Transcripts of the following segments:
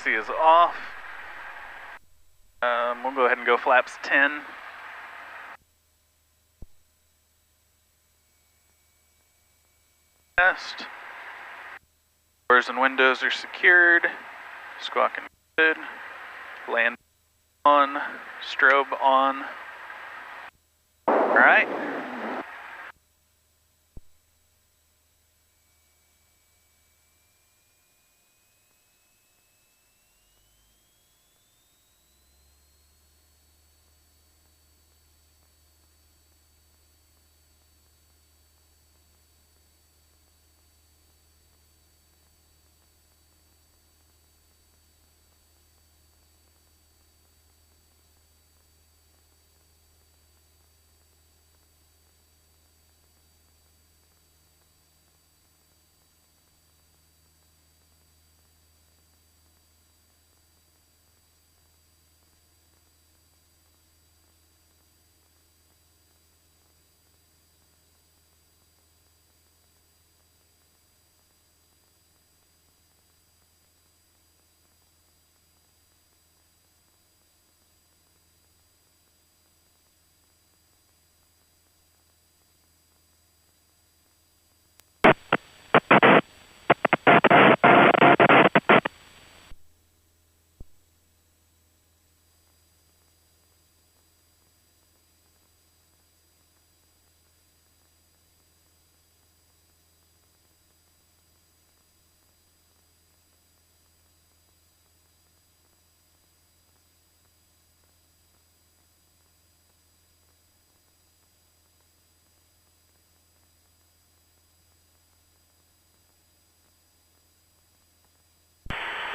taxi is off. We'll go ahead and go flaps 10. Test. Doors and windows are secured. Squawking good. Land on. Strobe on. All right.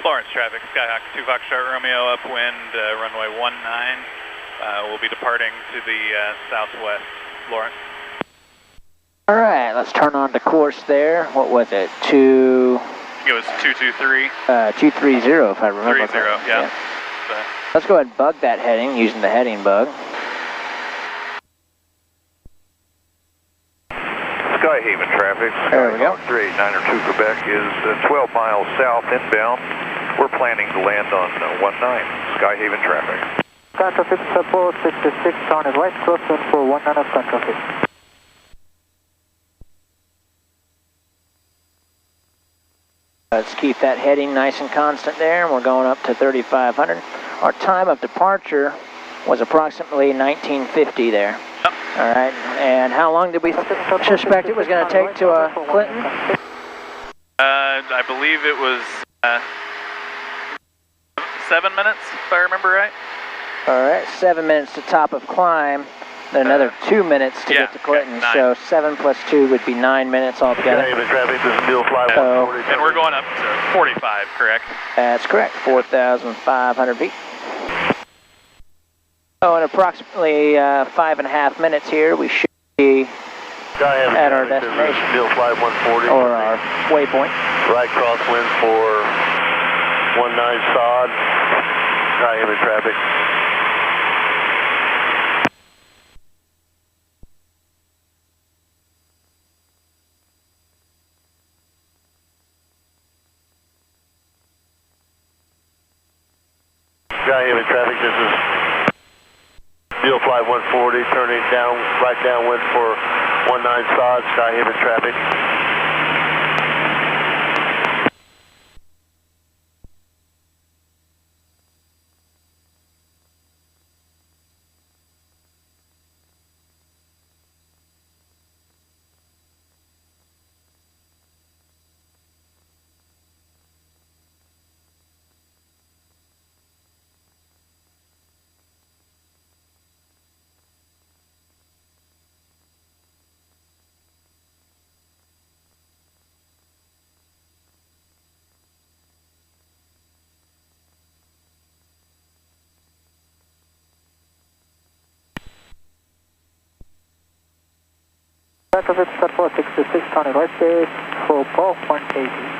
Lawrence traffic, Skyhawk 2 Foxtrot Romeo, upwind, runway 19. We'll be departing to the southwest. Lawrence. All right, let's turn on the course there. What was it? It was 223. 230, if I remember. 30, yeah. Let's go ahead and bug that heading using the heading bug. Skyhaven traffic. There we go. 38902 Quebec is 12 miles south inbound. We're planning to land on 19. Skyhaven traffic. Control 6 support 66 on right crosswind for 19 of control 6. Let's keep that heading nice and constant there, and we're going up to 3,500. Our time of departure was approximately 1950 there. Yep. All right, and how long did we suspect it was going to take to Clinton? I believe it was 7 minutes, if I remember right. All right, 7 minutes to top of climb, then another 2 minutes to get to Clinton. So 7 plus 2 would be 9 minutes altogether. Traffic, this is Bill Fly 140. And we're going up to 45, correct? That's correct, 4,500 feet. So in approximately 5.5 minutes here, we should be at our destination, Bill Fly 140. or our waypoint. Right crosswind for 19 sod. Skyhaven traffic. Skyhaven traffic, this is Bill Fly 140, turning down, right downwind for 19 sod, Skyhaven traffic. Control 6 support 66 on right base for Paul 180.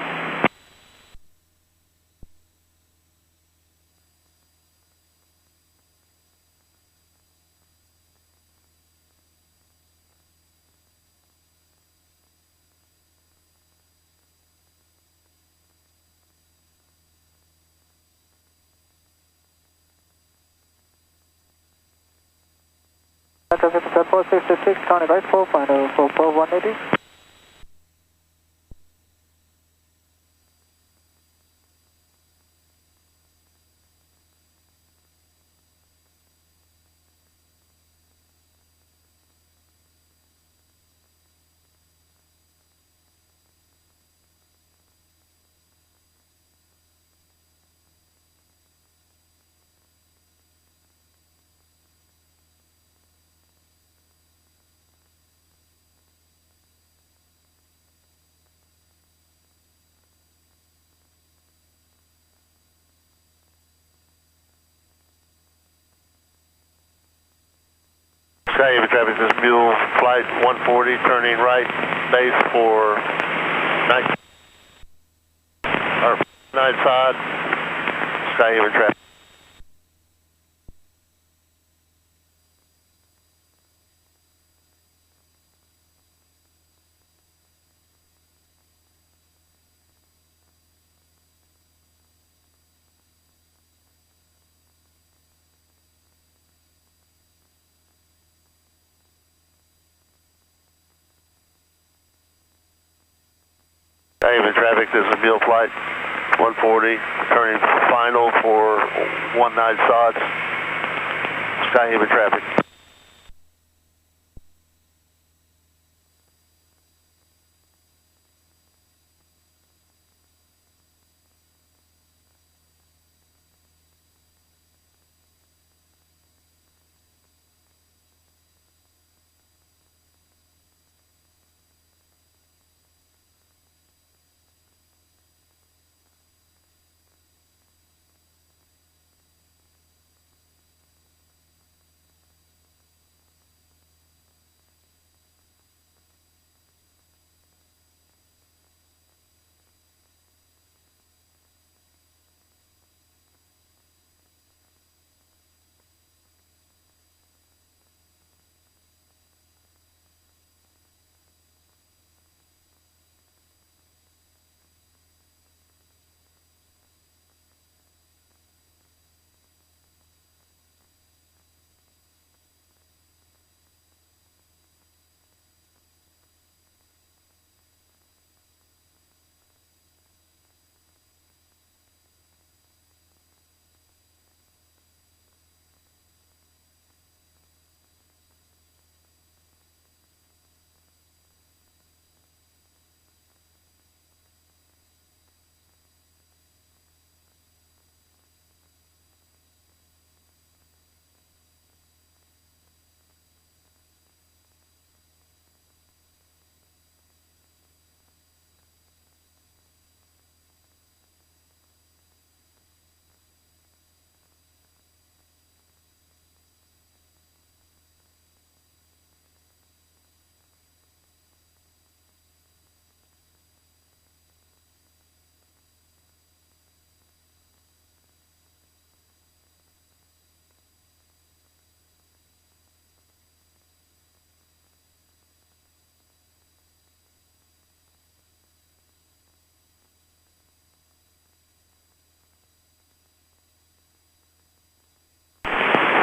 traffic at 466, turning right, full final, full 180. Skyhaven traffic, this is Mule Flight 140, turning right, base for 9 side, Skyhaven traffic. Skyhaven traffic, this is Mule Flight 140, turning final for 19 sods, Skyhaven traffic.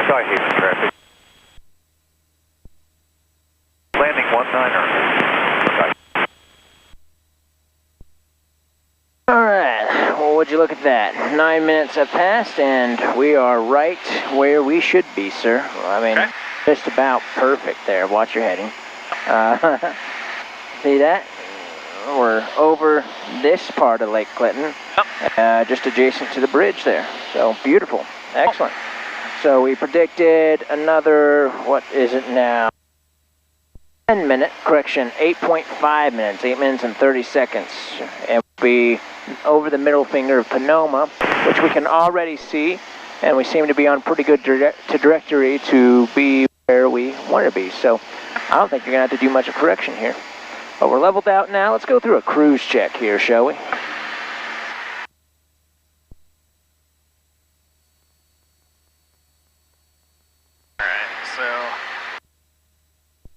Skyhaven traffic. Landing 19er. Alright, well, would you look at that? 9 minutes have passed, and we are right where we should be, sir. I mean, okay. Just about perfect there. Watch your heading. See that? We're over this part of Lake Clinton, just adjacent to the bridge there. So, beautiful. Excellent. So we predicted another, what is it now? 10 minute, correction, 8.5 minutes, 8 minutes and 30 seconds. And we'll be over the middle finger of Panoma, which we can already see. And we seem to be on pretty good trajectory to be where we want to be. So I don't think you're going to have to do much of correction here. But we're leveled out now. Let's go through a cruise check here, shall we?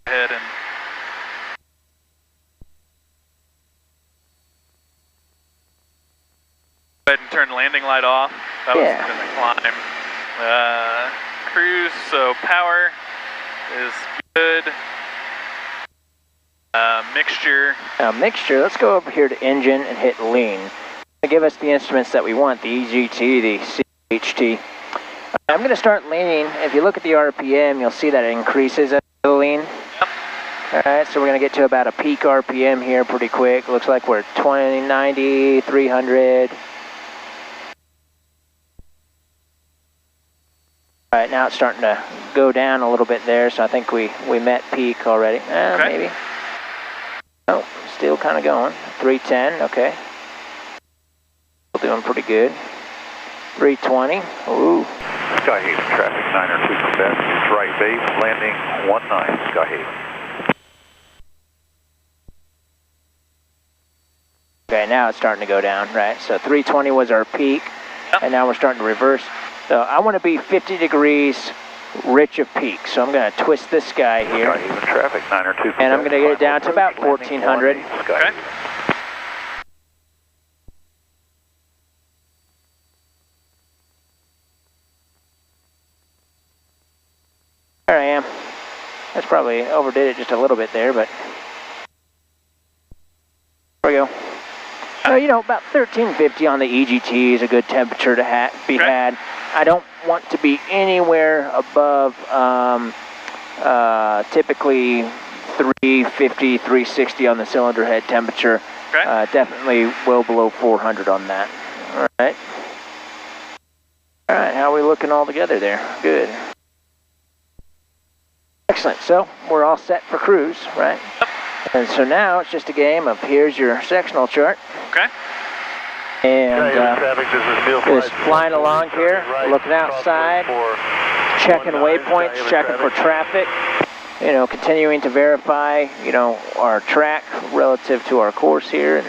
Ahead and go ahead and turn the landing light off. That was in the climb. Cruise, so power is good. Mixture. Mixture, let's go over here to engine and hit lean. Give us the instruments that we want, the EGT, the CHT. I'm going to start leaning. If you look at the RPM, you'll see that it increases as I lean. Yep. Alright, so we're going to get to about a peak RPM here pretty quick. Looks like we're 2090, 300. Alright, now it's starting to go down a little bit there, so I think we met peak already. Okay. Maybe. Oh, still kind of going. 310, okay. Still doing pretty good. 320, ooh. Skyhaven traffic, 902 Quebec, it's right base, landing 19, Skyhaven. Okay, now it's starting to go down, right? So 320 was our peak, and now we're starting to reverse. So I want to be 50 degrees rich of peak, so I'm going to twist this guy here. Skyhaven traffic, 902 Quebec, And I'm going to get it down to about 1400. Okay. There I am. That's probably overdid it just a little bit there, but there we go. So, you know, about 1350 on the EGT is a good temperature to be had. I don't want to be anywhere above typically 350, 360 on the cylinder head temperature. Okay. Definitely well below 400 on that. All right. All right, how are we looking all together there? Good. Excellent. So we're all set for cruise, right? Yep. And so now it's just a game of here's your sectional chart. Okay. And traffic, this is just flying along here, looking outside, checking waypoints, checking for traffic, you know, continuing to verify, you know, our track relative to our course here,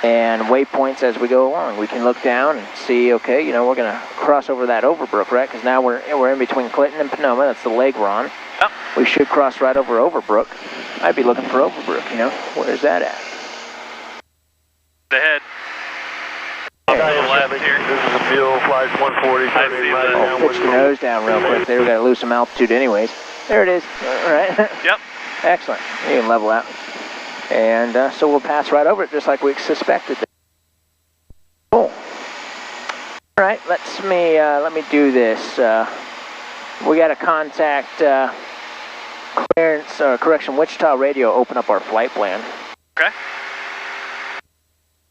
and waypoints as we go along. We can look down and see, okay, you know, we're going to cross over that Overbrook, right? Because now we're in between Clinton and Panoma. That's the leg we're on. Yep. We should cross right over Overbrook. I'd be looking for Overbrook, you know. Where's that at? The head. On the left here. This is a Mule, flight 140. I see that. Oh, pitch the nose down real quick. There, we got to lose some altitude anyways. There it is. All right. Yep. Excellent. You can level out. And so we'll pass right over it just like we suspected. Cool. All right, let me do this. We got to contact Wichita Radio, open up our flight plan. Okay.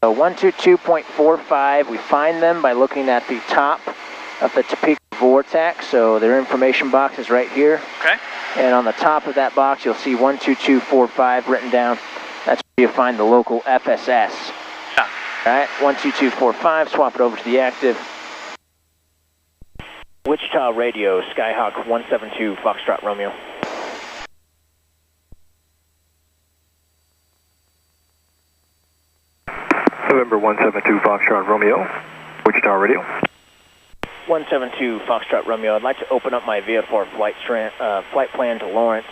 So 122.45, we find them by looking at the top of the Topeka Vortex. So their information box is right here. Okay. And on the top of that box, you'll see 12245 written down. That's where you find the local FSS. Yeah. All right, 12245, swap it over to the active. Wichita Radio, Skyhawk 172, Foxtrot Romeo. November 172 Foxtrot Romeo, Wichita Radio. 172 Foxtrot Romeo, I'd like to open up my VFR flight plan to Lawrence.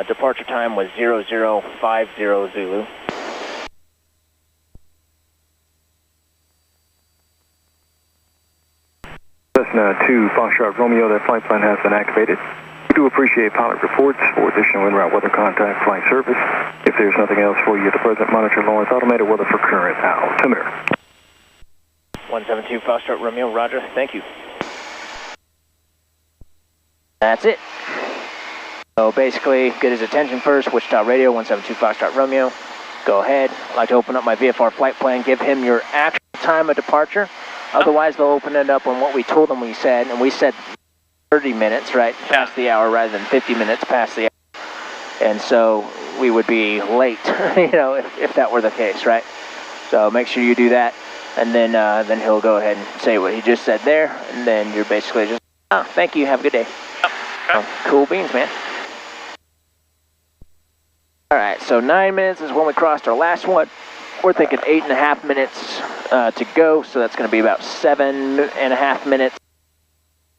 Departure time was 0050 Zulu. Cessna 2 Foxtrot Romeo, that flight plan has been activated. We do appreciate pilot reports for additional en route weather contact flight service. If there's nothing else for you at the present, monitor Lawrence automated weather for current altimeter. 172 Foxtrot Romeo, roger, thank you. That's it. So basically, get his attention first, Wichita Radio, 172 Foxtrot Romeo. Go ahead, I'd like to open up my VFR flight plan, give him your actual time of departure. Otherwise, they'll open it up on what we told them we said, and we said 30 minutes, right, past the hour rather than 50 minutes past the hour. And so we would be late, you know, if that were the case, right? So make sure you do that, and then he'll go ahead and say what he just said there, and then you're basically just, oh, thank you, have a good day. Okay. Oh, cool beans, man. All right, so 9 minutes is when we crossed our last one. We're thinking 8.5 minutes to go, so that's going to be about 7.5 minutes.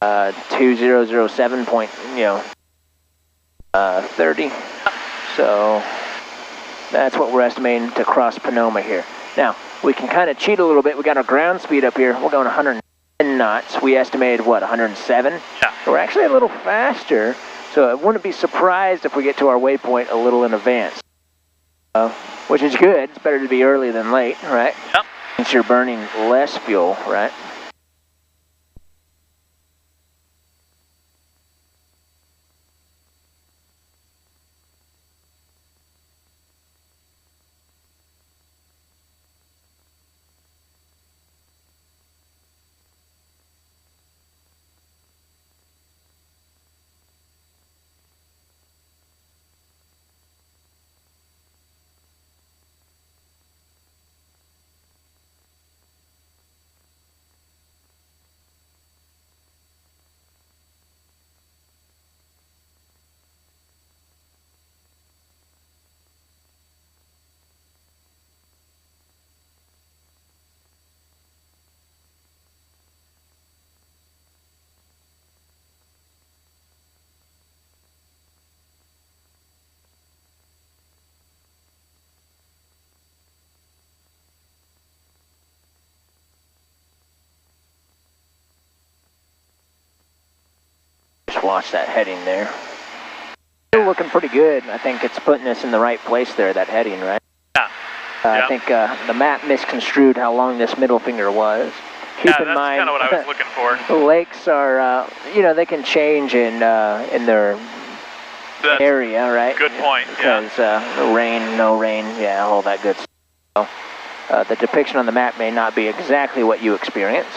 2007 point, 30. So that's what we're estimating to cross Panoma here. Now, we can kind of cheat a little bit. We got our ground speed up here. We're going 110 knots. We estimated, what, 107? Yeah. So we're actually a little faster So I wouldn't be surprised if we get to our waypoint a little in advance. Which is good. It's better to be early than late, right? Yep. Since you're burning less fuel, right? Just watch that heading there. Still looking pretty good. I think it's putting us in the right place there, that heading, right? Yeah. I think the map misconstrued how long this middle finger was. Keep in mind, that's kind of what I was looking for. The lakes are, you know, they can change in their area, right? Good point, because, rain, no rain, yeah, all that good stuff. So, the depiction on the map may not be exactly what you experience.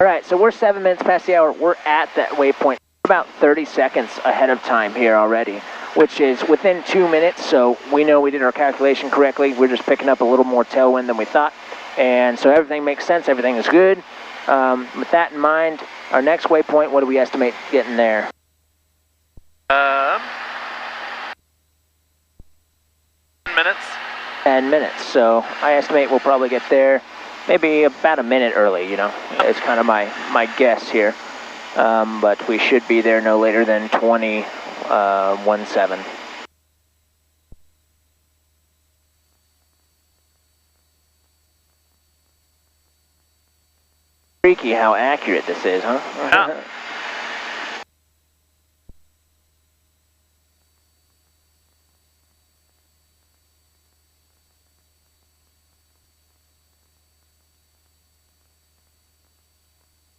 All right, so we're 7 minutes past the hour. We're at that waypoint. About 30 seconds ahead of time here already, which is within 2 minutes, so we know we did our calculation correctly. We're just picking up a little more tailwind than we thought, and so everything makes sense, everything is good. With that in mind, our next waypoint, what do we estimate getting there? 10 minutes. 10 minutes, so I estimate we'll probably get there maybe about a minute early, you know. It's kind of my guess here. But we should be there no later than 20:17. Freaky how accurate this is, huh? Yeah.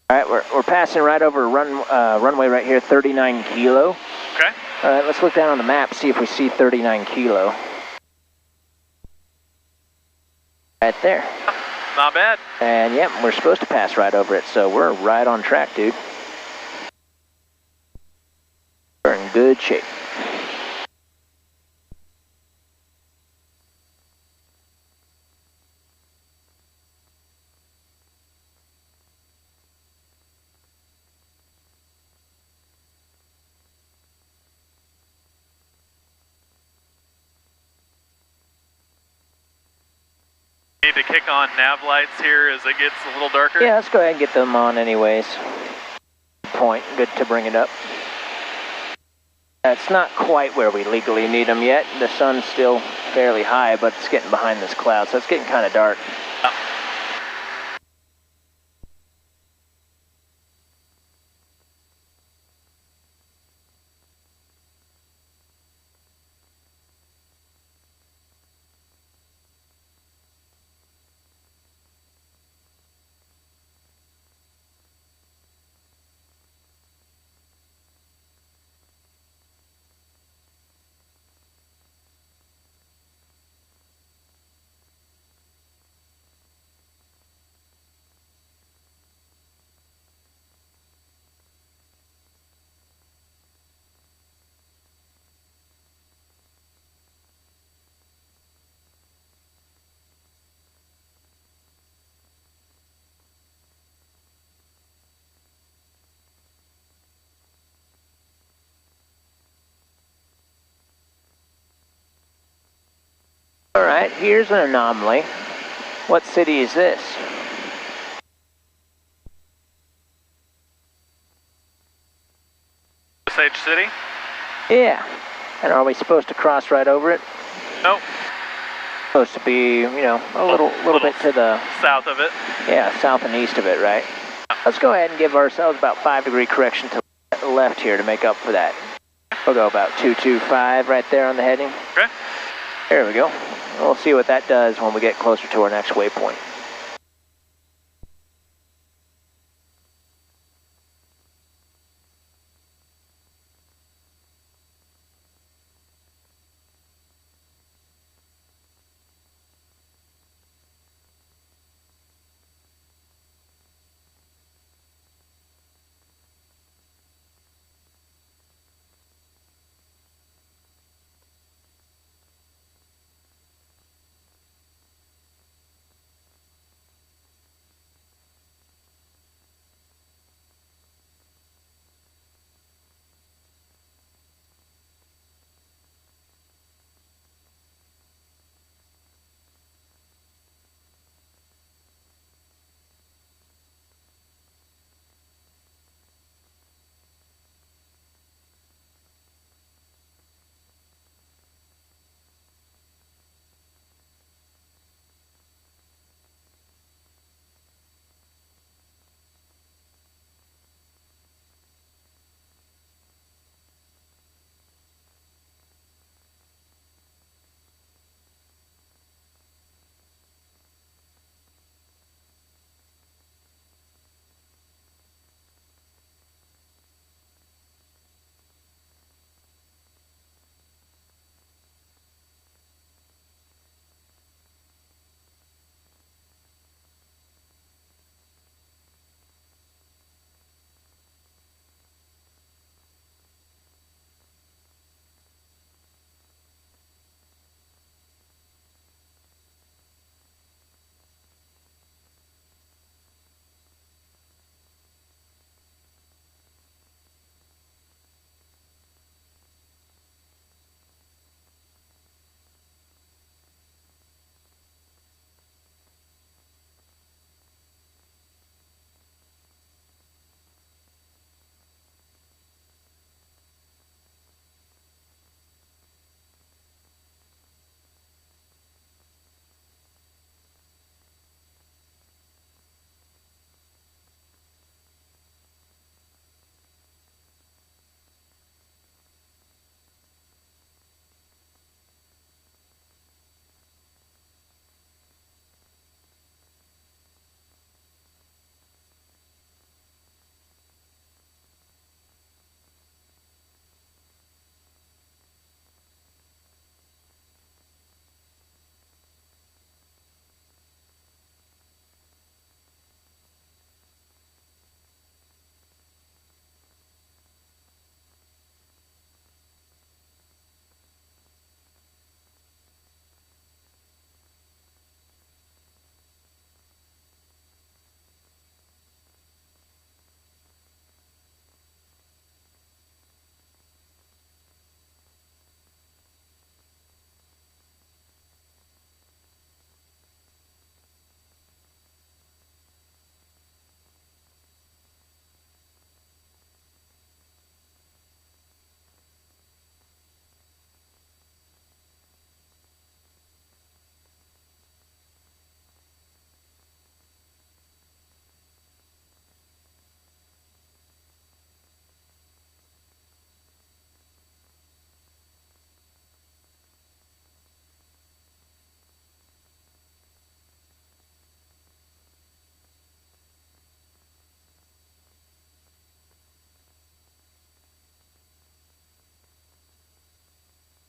All right, we're passing right over runway right here, 39 kilo. Okay. All right, let's look down on the map, see if we see 39 kilo. Right there. Not bad. And yep, we're supposed to pass right over it, so we're right on track, dude. We're in good shape. Need to kick on nav lights here as it gets a little darker. Yeah, let's go ahead and get them on anyways. Point, good to bring it up. It's not quite where we legally need them yet. The sun's still fairly high, but it's getting behind this cloud, so it's getting kind of dark. All right, here's an anomaly. What city is this? Osage City? Yeah. And are we supposed to cross right over it? Nope. Supposed to be, you know, a little bit to the south of it. Yeah, south and east of it, right? Let's go ahead and give ourselves about 5-degree correction to the left here to make up for that. We'll go about 225 right there on the heading. Okay. There we go. We'll see what that does when we get closer to our next waypoint.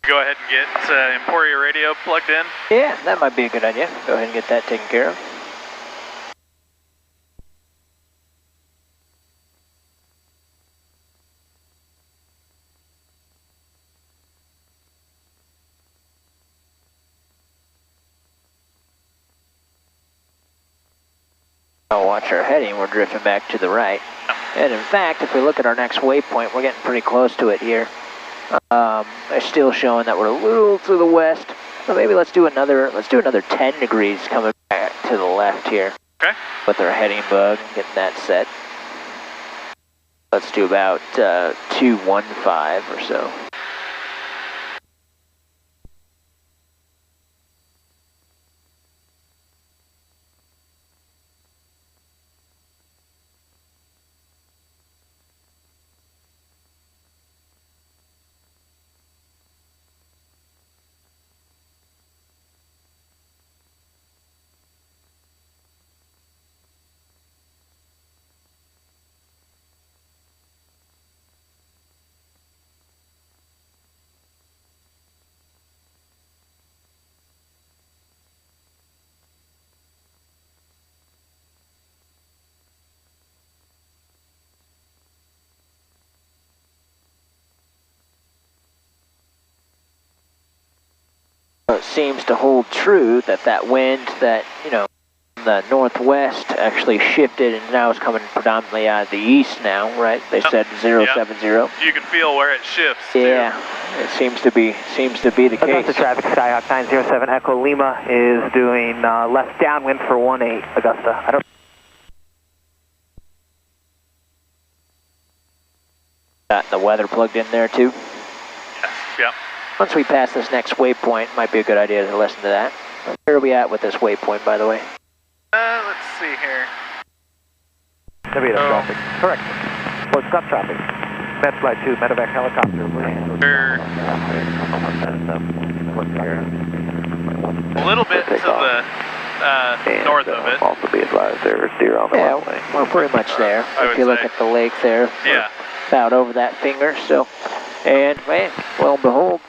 Go ahead and get Emporia radio plugged in. Yeah, that might be a good idea. Go ahead and get that taken care of. I'll watch our heading. We're drifting back to the right. And in fact, if we look at our next waypoint, we're getting pretty close to it here. They're still showing that we're a little to the west. So maybe let's do another 10 degrees coming back to the left here. Okay. With our heading bug, getting that set. Let's do about 215 or so. it seems to hold true that wind that, the northwest actually shifted and now is coming predominantly out of the east now, right? They said 070. You can feel where it shifts. Yeah, too. It seems to be the case. Augusta traffic, Skyhawk 907 Echo Lima is doing left downwind for 18 Augusta. I don't. Got the weather plugged in there too? Yes, yep. Once we pass this next waypoint, might be a good idea to listen to that. Where are we at with this waypoint, by the way? Let's see here. Nevada traffic. Correct. Well, stop traffic. Med Flight 2, medevac helicopter. A little bit to the north of it. Also be advised there's deer on the runway. We're pretty much there. If you look at the lake there, yeah, about over that finger. So, and man, lo and behold,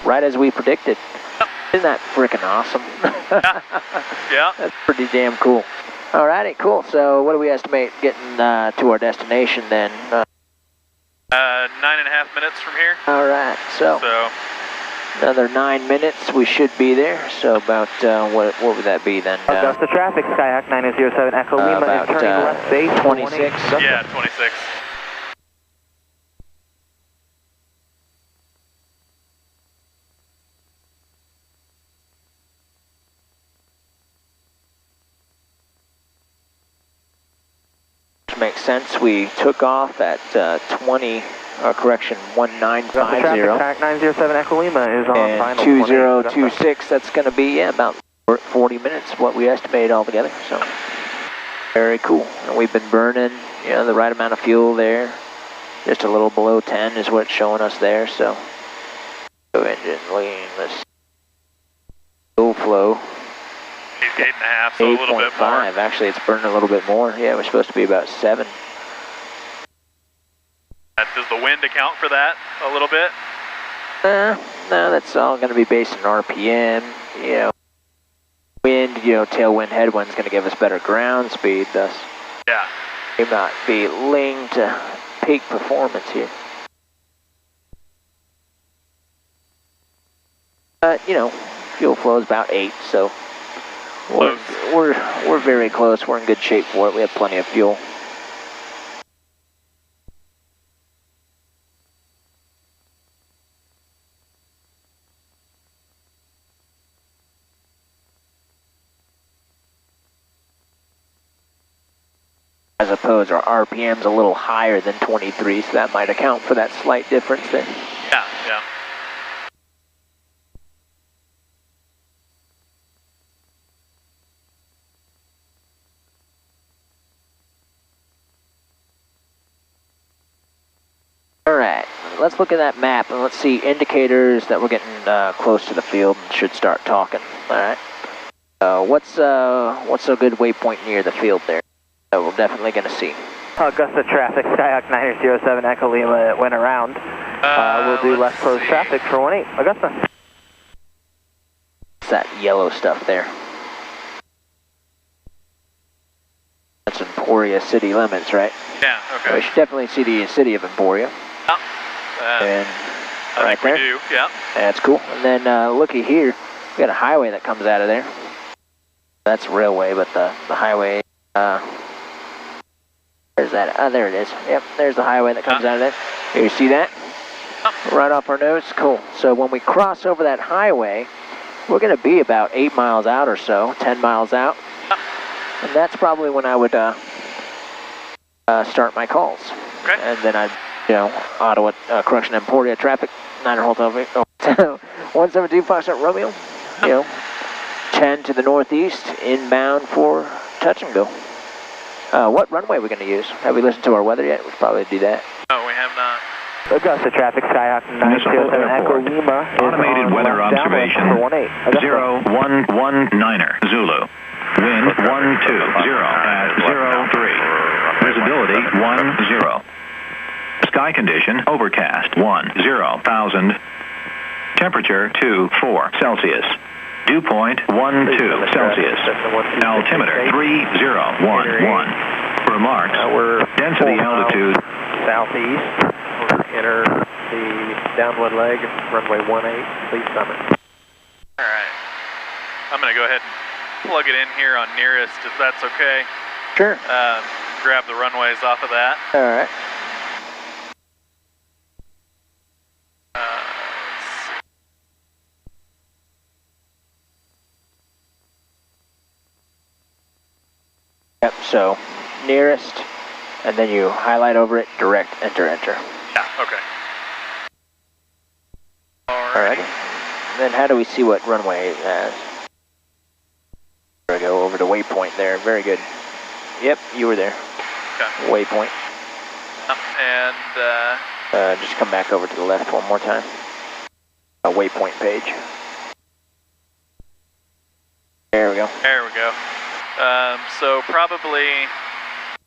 right as we predicted. Isn't that freaking awesome? Yeah. That's pretty damn cool. Alrighty, cool. So what do we estimate getting to our destination then? 9.5 minutes from here. Alright, so another 9 minutes we should be there. So about, what would that be then? Augusta traffic, Skyhawk 907 Echo Lima about, is turning left base. 26. Yeah, 26. Makes sense. We took off at 1950. Traffic 907 Echo Lima is on and final 2026, that's going to be about 40 minutes, what we estimated altogether. So, very cool. And we've been burning, the right amount of fuel there. Just a little below 10 is what it's showing us there. So, engine lean, let's fuel flow. 8.5, so a little bit more. 8.5, actually it's burning a little bit more. Yeah, we're supposed to be about 7. Does the wind account for that a little bit? No, that's all going to be based on RPM. Wind, tailwind, headwind's going to give us better ground speed, thus may not be linked to peak performance here. But, fuel flow is about 8, so we're very close. We're in good shape for it. We have plenty of fuel. I suppose our RPM's a little higher than 23, so that might account for that slight difference there. Yeah. Alright, let's look at that map and let's see indicators that we're getting close to the field and should start talking. Alright. What's a good waypoint near the field there that we're definitely going to see? Augusta traffic, Skyhawk 907 Echo Lima went around. We'll do left closed traffic for 18 Augusta. What's that yellow stuff there? That's Emporia city limits, right? Yeah, okay. We should definitely see the city of Emporia. And I right think we there. do, yeah. That's cool. And then looky here, we got a highway that comes out of there. That's railway, but the highway, there's that, there it is. Yep, there's the highway that comes out of there. You see that? Right off our nose? Cool. So when we cross over that highway, we're going to be about 8 miles out or so, 10 miles out. And that's probably when I would start my calls. Okay. And then I'd, Ottawa, correction, Emporia traffic, 9er Holt over, 172 Foxtrot Romeo, 10 to the northeast, inbound for touch and go. What runway are we going to use? Have we listened to our weather yet? We'll probably do that. No, we have not. Augusta traffic, Skyhawk 907 Echo Lima. Automated weather observation, 0119er, Zulu. Wind 120 at 03. Visibility 10. Sky condition overcast 10,000. Temperature 24 Celsius. Dew point 12 Celsius. Altimeter 3011. Remarks. Density altitude southeast. Enter the downwind leg, runway 18, please summit. All right. I'm going to go ahead and plug it in here on nearest, if that's okay. Sure. Grab the runways off of that. All right. Yep, so nearest, and then you highlight over it, direct, enter, enter. Yeah, okay. Alrighty. Then how do we see what runway it has? There we go, over to waypoint there, very good. Yep, you were there. Okay. Waypoint. And, just come back over to the left one more time. Waypoint page. There we go. There we go. So probably...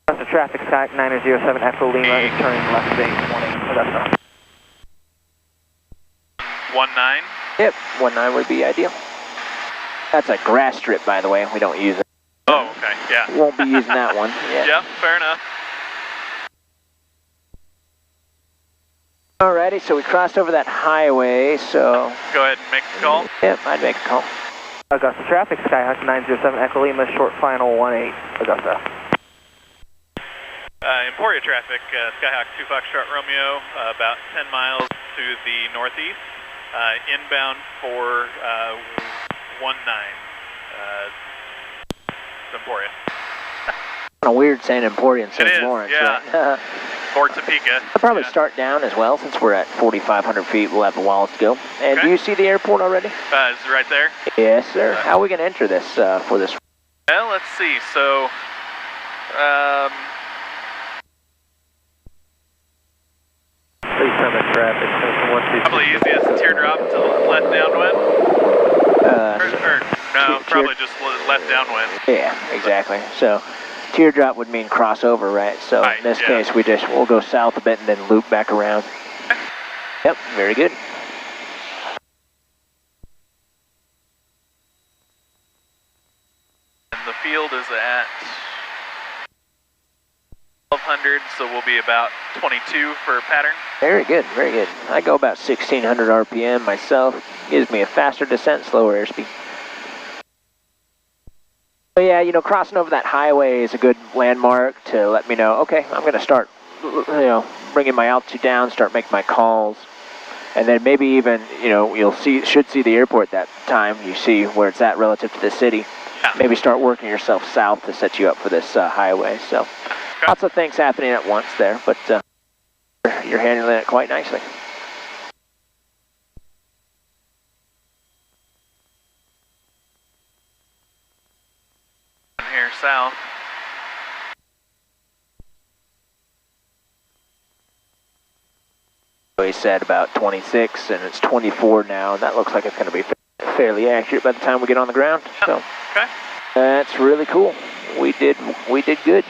Augusta traffic, Skyhawk 907 Echo Lima is turning left base 18 Augusta. 19? Yep, 19 would be ideal. That's a grass strip, by the way. We don't use it. Oh, okay, yeah. Won't be using that one. Yeah. Yeah, fair enough. Alrighty, so we crossed over that highway, so... Go ahead and make the call. Yep, I'd make a call. Augusta traffic, Skyhawk 907 Echo Lima, short final 18 Augusta. Emporia traffic, Skyhawk 2 Foxtrot Romeo, about 10 miles to the northeast, inbound for 19, Emporia. Kind of weird saying Emporia and St. Lawrence, yeah. right? Or Topeka. I'll probably start down as well, since we're at 4,500 feet. We'll have a while to go. And do you see the airport already? Is it right there? Yes, sir. How are we going to enter this for this? Well, let's see. So, Please come in traffic, probably easiest teardrop to left downwind. No, probably just left downwind. Yeah, exactly. So teardrop would mean crossover, right? So right, in this case, we'll go south a bit and then loop back around. Yep, very good. And the field is at 1200, so we'll be about 22 for pattern. Very good, very good. I go about 1600 RPM myself. Gives me a faster descent, slower airspeed. So yeah, you know, crossing over that highway is a good landmark to let me know, okay, I'm going to start, bringing my altitude down, start making my calls. And then maybe even, should see the airport that time. You see where it's at relative to the city. Yeah. Maybe start working yourself south to set you up for this highway. So okay. Lots of things happening at once there, but you're handling it quite nicely. Here south. He said about 26, and it's 24 now, and that looks like it's going to be fairly accurate by the time we get on the ground. So okay. That's really cool. We did good.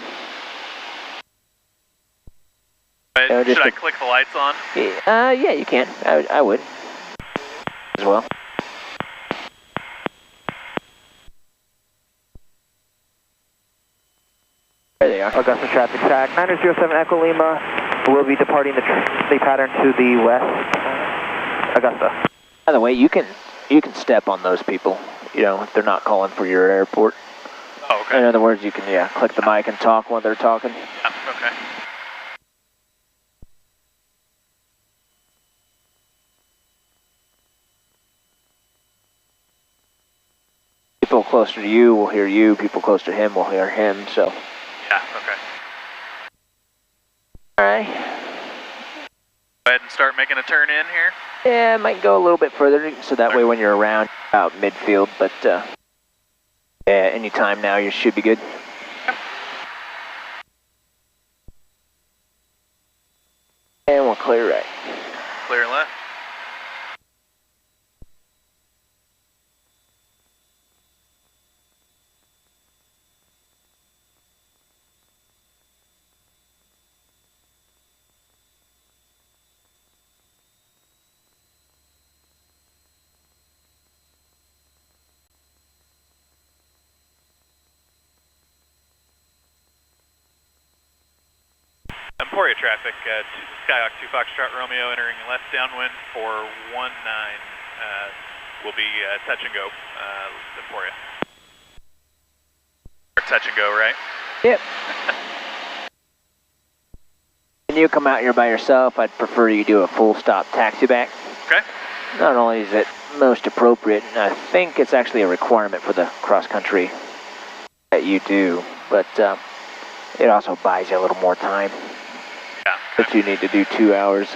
Should I click the lights on? Yeah, you can. I would as well. There they are. Augusta traffic, Skyhawk 907 Echo Lima. We'll be departing the pattern to the west. Augusta. By the way, you can step on those people. If they're not calling for your airport. Oh, okay. In other words, you can click the mic and talk while they're talking. Yeah, okay. People closer to you will hear you. People close to him will hear him. So. Yeah. Okay. All right. Go ahead and start making a turn in here. Yeah, might go a little bit further, so that way when you're around, out midfield. But yeah, any time now, you should be good. And we'll clear right. Clear left. Emporia traffic, Skyhawk 2 Foxtrot Romeo entering left downwind for 19, will be touch and go, Emporia. Or touch and go, right? Yep. When you come out here by yourself, I'd prefer you do a full stop taxi back. Okay. Not only is it most appropriate, and I think it's actually a requirement for the cross country that you do, but it also buys you a little more time. Yeah. But you need to do 2 hours.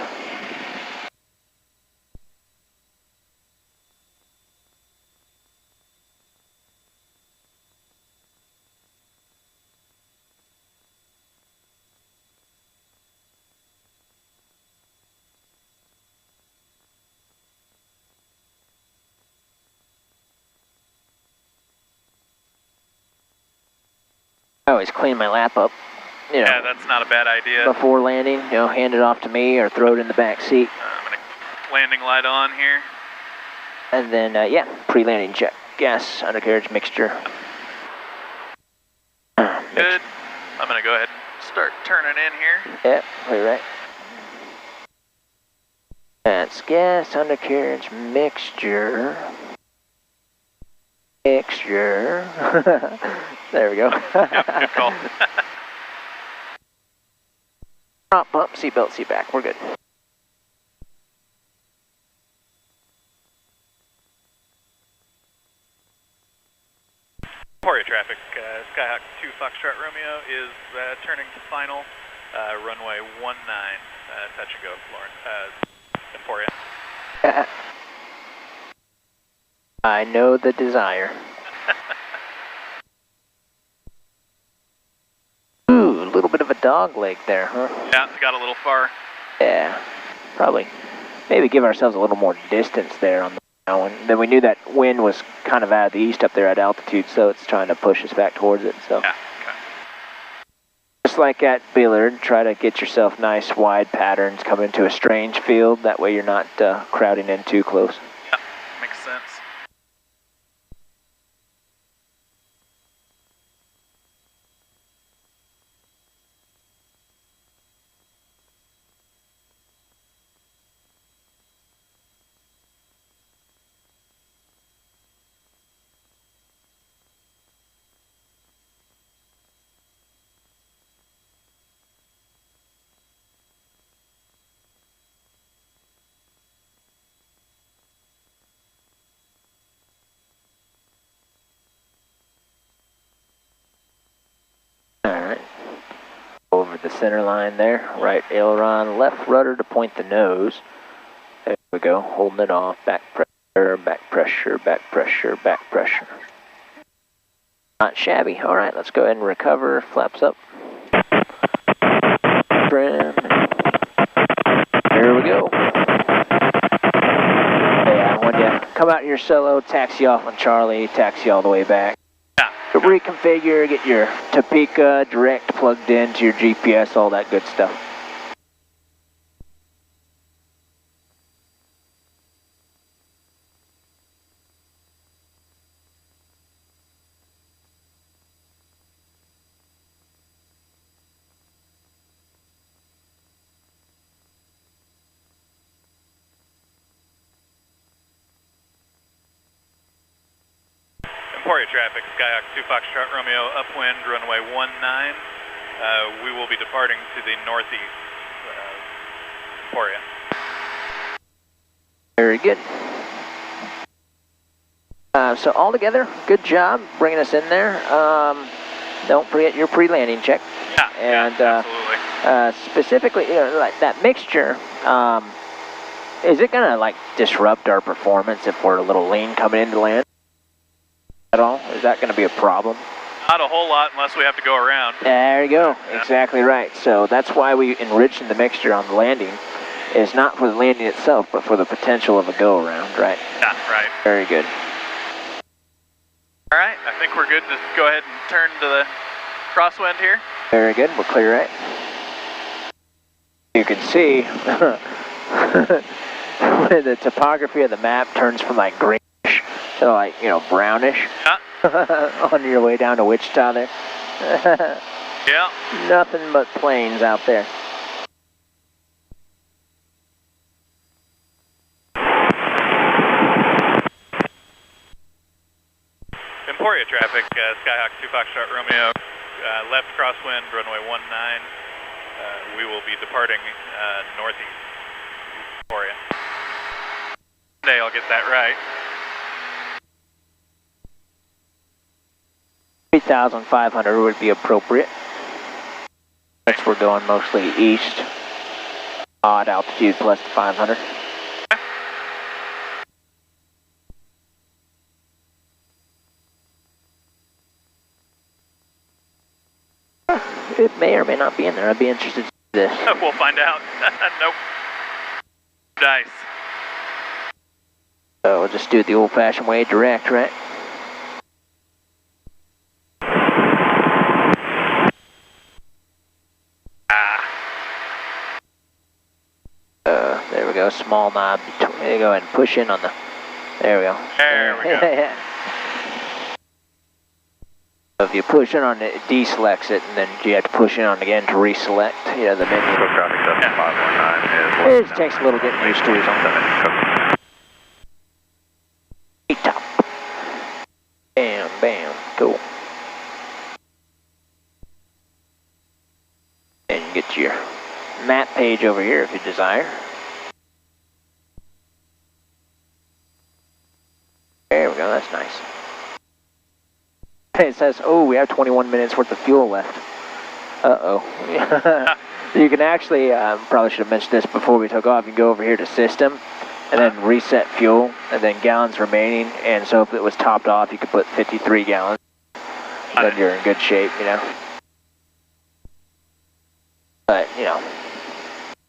I always clean my lap up, you know. Yeah, that's not a bad idea. Before landing, you know, hand it off to me or throw it in the back seat. I'm going to landing light on here. And then, yeah, pre-landing check. Gas, undercarriage, mixture. Good. I'm going to go ahead and start turning in here. Yep, right. That's gas, undercarriage, mixture. There we go. Yep, good call. Prop up, seatbelt, seat back. We're good. Emporia traffic, Skyhawk 2 Foxtrot Romeo is turning to final, runway 19, touch and go, Florence, Emporia. I know the desire. Ooh, a little bit of a dog leg there, huh? Yeah, it's got a little far. Yeah, probably. Maybe give ourselves a little more distance there on the one. Then we knew that wind was kind of out of the east up there at altitude, so it's trying to push us back towards it. So, yeah, okay. Just like at Billard, try to get yourself nice wide patterns coming into a strange field. That way you're not crowding in too close. Yeah, makes sense. Alright. Over the center line there. Right aileron, left rudder to point the nose. There we go. Holding it off. Back pressure, back pressure, back pressure, back pressure. Not shabby. Alright, let's go ahead and recover. Flaps up. Trim. There we go. Yeah, when you come out here solo, taxi off on Charlie, taxi all the way back. Reconfigure, get your Topeka direct plugged into your GPS, all that good stuff. Emporia traffic, Skyhawk 2 Foxtrot Romeo, upwind, runway 19. We will be departing to the northeast, Emporia. Very good. So all together, good job bringing us in there. Don't forget your pre-landing check. Yeah, and absolutely. Specifically, you know, like that mixture. Is it gonna like disrupt our performance if we're a little lean coming into land? At all? Is that going to be a problem? Not a whole lot unless we have to go around. There you go. Yeah. Exactly right. So that's why we enriched the mixture on the landing. Is not for the landing itself, but for the potential of a go-around, right? Yeah, right. Very good. All right, I think we're good to go ahead and turn to the crosswind here. Very good. We're clear, right? You can see the topography of the map turns from like green to like, you know, brownish. Yeah. On your way down to Wichita there. Yeah. Nothing but plains out there. traffic, Skyhawk 2 Foxtrot Romeo, left crosswind, runway 19. We will be departing northeast for you. Today I'll get that right. 3,500 would be appropriate. Since we're going mostly east, odd altitude plus the 500. It may or may not be in there. I'd be interested to see this. We'll find out. Nope. Nice. So we'll just do it the old-fashioned way, direct, right? There we go, small knob. There you go, and push in on the, there we go. There we go. So if you push in on it, it deselects it, and then you have to push in on it again to reselect, you know, the menu. Traffic 7519 is... It takes a little getting used to. Top. Bam, bam, cool. And you get your map page over here if you desire. There we go, that's nice. It says, oh, we have 21 minutes worth of fuel left. Uh-oh. You can actually, probably should have mentioned this before we took off, you can go over here to system, and then reset fuel, and then gallons remaining, and so if it was topped off, you could put 53 gallons. Then you're in good shape, you know. But, you know,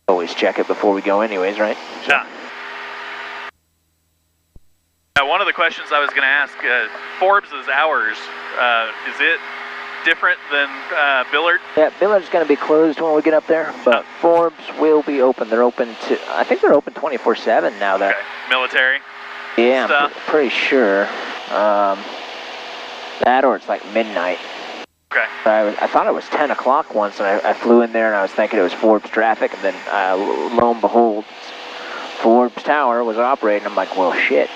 always check it before we go anyways, right? So. Yeah. One of the questions I was going to ask, Forbes' hours, is it different than Billard? Yeah, Billard's going to be closed when we get up there, but Forbes will be open. They're open to, I think they're open 24/7 now. That okay. Military yeah, stuff? I'm pretty sure. That or it's like midnight. Okay. I thought it was 10 o'clock once, and I flew in there and I was thinking it was Forbes traffic, and then lo and behold, Forbes Tower was operating. I'm like, well, shit.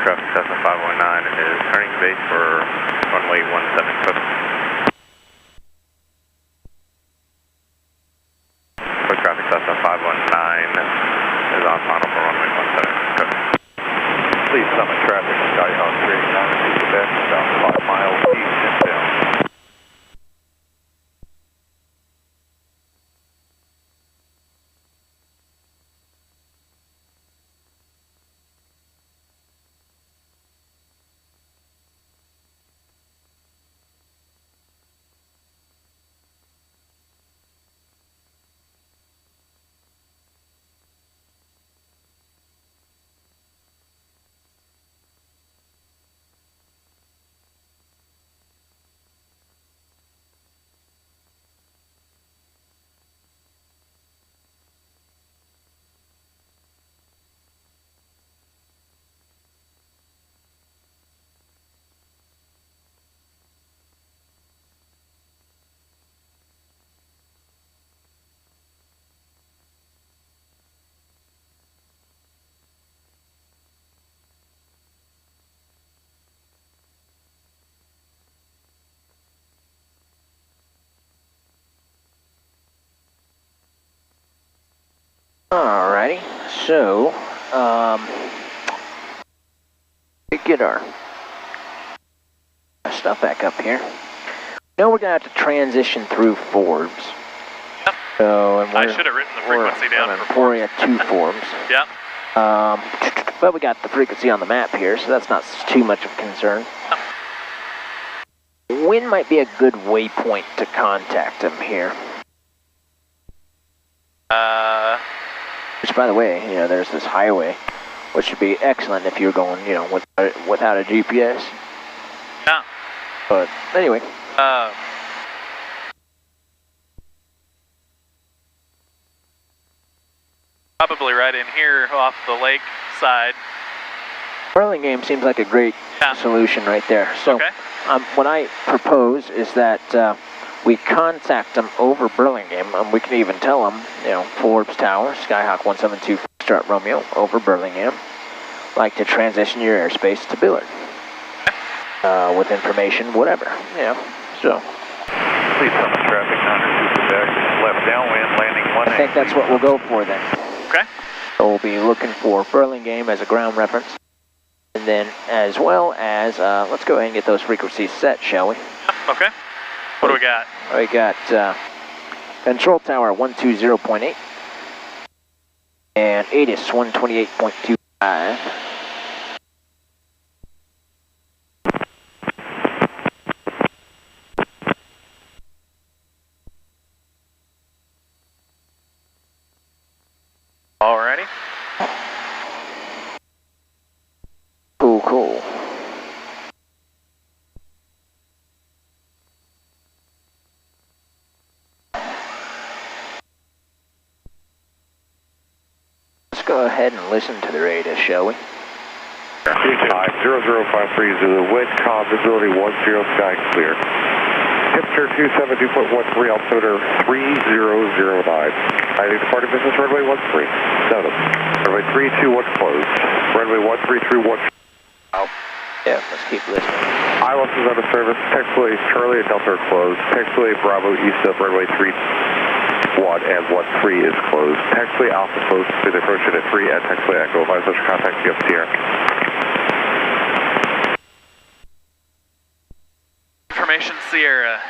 Traffic Cessna 519 is turning base for runway 17 foot. Traffic Cessna 519 is on final for runway 17 foot. Please summon traffic Skyhawk 389 Quebec, about 5 miles east inbound. Alrighty, so, we get our stuff back up here. Now we're going to have to transition through Forbes. Yep. So, and I should have written the frequency down for Emporia 2 Forbes. Yep. But we got the frequency on the map here, so that's not too much of a concern. When might be a good waypoint to contact them here? Which, by the way, you know, there's this highway, which would be excellent if you're going, you know, without a GPS. Yeah. But anyway. Probably right in here off the lake side. Burlingame seems like a great solution right there. So, okay. What I propose is that we contact them over Burlingame, and we can even tell them, you know, Forbes Tower, Skyhawk 172 Foxtrot Romeo over Burlingame, like to transition your airspace to Billard. With information, whatever, you know, so. Please summon traffic 902 Quebec, left downwind, landing 18. I think that's what we'll go for then. Okay. So we'll be looking for Burlingame as a ground reference. And then as well as, let's go ahead and get those frequencies set, shall we? Okay. What do we got? We got Control Tower 120.8 and ATIS 128.25. Alrighty. Cool. Let's go ahead and listen to the radio, shall we? 0053 Zulu, wind calm, visibility 10, sky clear. Temperature 272.13, altimeter 3009. I departed business runway 13. Notice. Runway 321 closed. Runway 1331. Yeah, let's keep listening. ILS is out of service. Taxiway Charlie and Delta are closed. Taxiway Bravo east of runway 31 and 13 is closed. Taxiway Alpha closed. Please approach it at 3 at Taxiway Echo. Advise social contact you up Sierra. Information Sierra.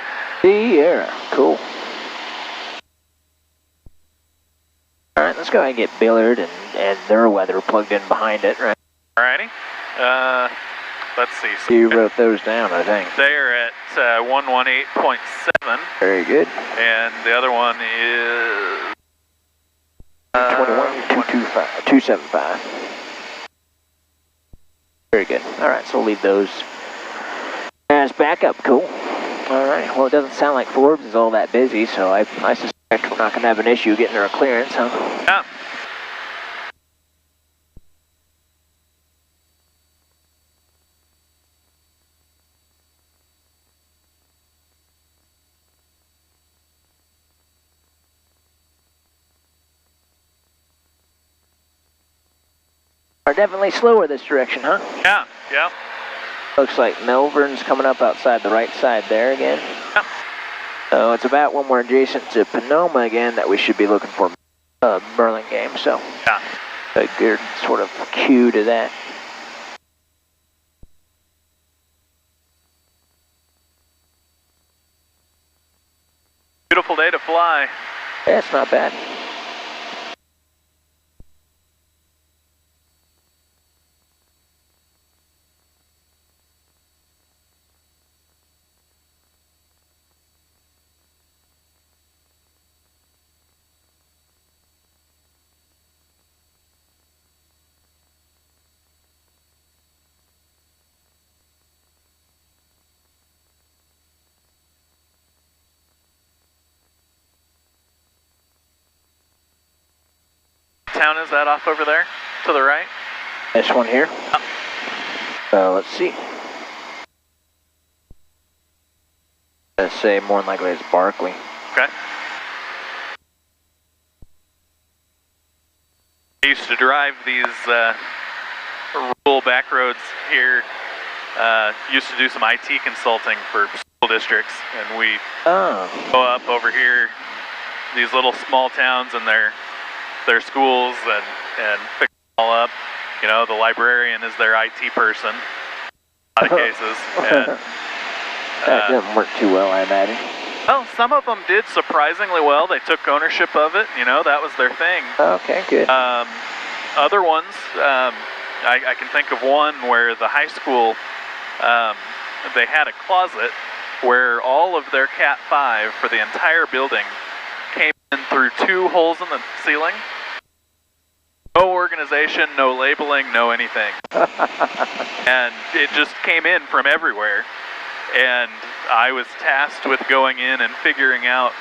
Sierra, cool. Alright, let's go ahead and get Billard and their weather plugged in behind it, right? Alrighty. Let's see. So You wrote those down, I think. they are at 118.7. Very good. And the other one is 275. Very good. Alright, so we'll leave those as backup. Cool. Alright, well, it doesn't sound like Forbes is all that busy, so I suspect we're not going to have an issue getting our clearance, huh? Yeah. Are definitely slower this direction, huh? Yeah. Looks like Melbourne's coming up outside the right side there again. Yeah. So it's about when we're adjacent to Panoma again that we should be looking for Burlingame, so Yeah. a good sort of cue to that. Beautiful day to fly. That's not bad. Town is that off over there? To the right? This one here. Let's see. Let's say more than likely it's Barkley. Okay. I used to drive these rural back roads here. Used to do some IT consulting for school districts, and we Oh. go up over here, these little small towns, and they're their schools and fix it all up. You know, the librarian is their IT person in a lot of cases. And, that didn't work too well, I imagine. well, some of them did surprisingly well. They took ownership of it. You know, that was their thing. Okay, good. Other ones, I can think of one where the high school, they had a closet where all of their Cat 5 for the entire building came in through 2 holes in the ceiling. No organization, no labeling, no anything. And it just came in from everywhere. And I was tasked with going in and figuring out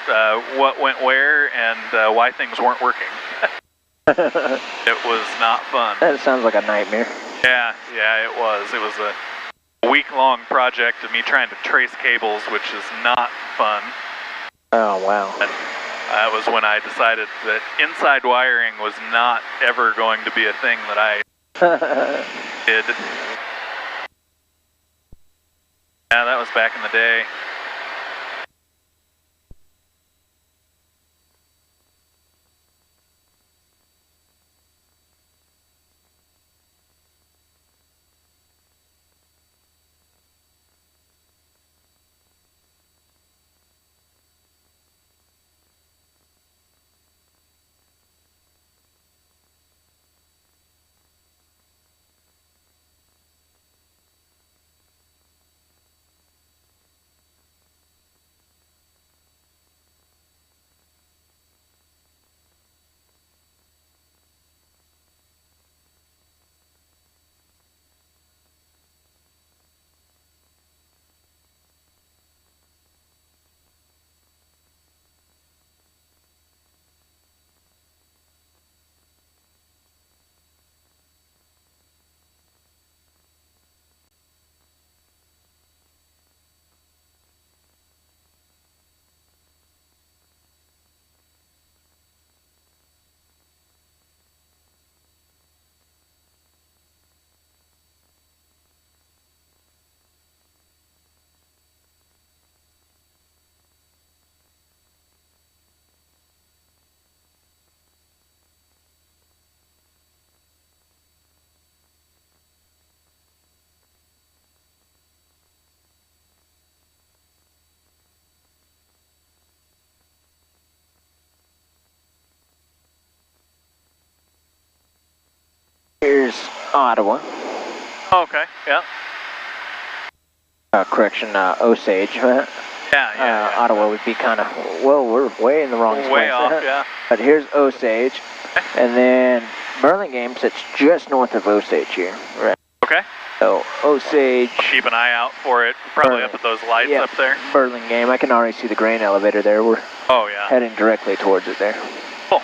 what went where and why things weren't working. It was not fun. That sounds like a nightmare. Yeah, it was. It was a week-long project of me trying to trace cables, which is not fun. Oh, wow. And that was when I decided that inside wiring was not ever going to be a thing that I did. Yeah, that was back in the day. Here's Ottawa. Okay, yeah. Correction, Osage. Yeah. Ottawa would be kind of, well, we're way in the wrong place. Way off, yeah. But here's Osage, and then Burlingame sits just north of Osage here. Right. Okay. So Osage. Keep an eye out for it. Probably up at those lights up there. Burlingame. I can already see the grain elevator there. We're heading directly towards it there. Cool.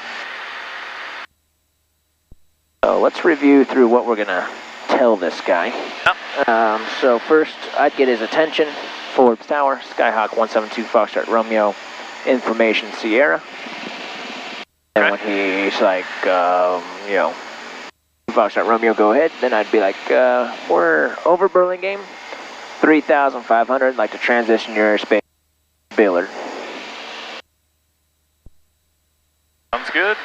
So let's review through what we're gonna tell this guy. Yep. So first, I'd get his attention. Forbes Tower, Skyhawk 172 Foxtrot Romeo, information Sierra. And when he's like, you know, Foxtrot Romeo, go ahead, then I'd be like, we're over Burlingame, 3,500, like to transition your airspace, Billard. Sounds good.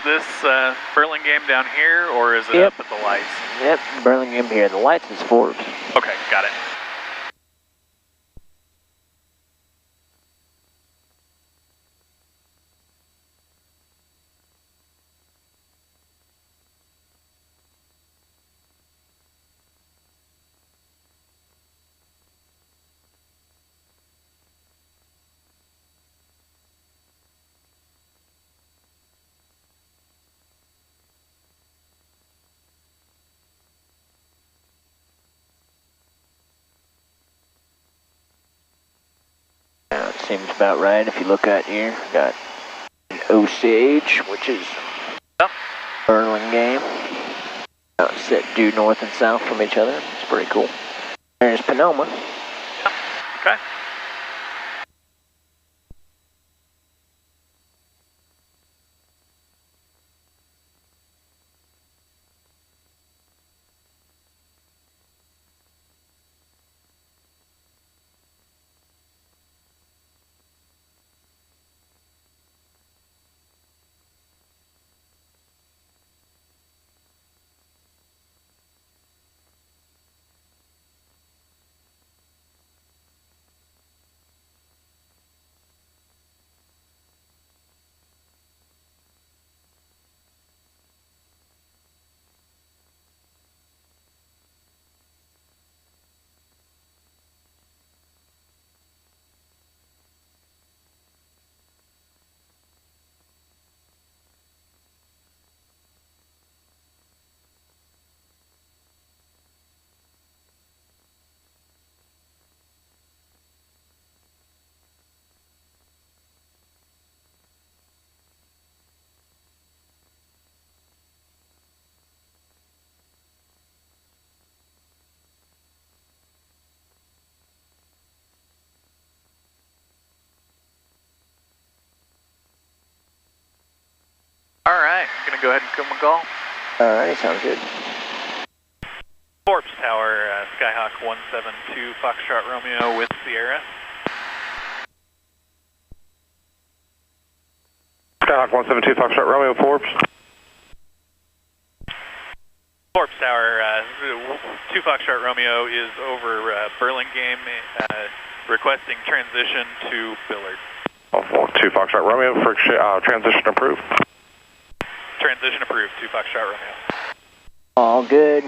this Burlingame down here, or is it Yep. up at the lights? Yep, Burlingame here. The lights is Forbes. Okay, got it. Seems about right if you look out here. Got an Osage, which is Yep. Burlingame. Set due north and south from each other. It's pretty cool. There's Panoma. Okay. All right, gonna go ahead and come and call. Alright, sounds good. Forbes Tower, Skyhawk 172 Foxtrot Romeo with Sierra. Skyhawk 172 Foxtrot Romeo, Forbes. Forbes Tower, 2 Foxtrot Romeo is over Burlingame, requesting transition to Billard. 2 Foxtrot Romeo, transition approved. Transition approved, 2 Foxtrot Romeo. All good.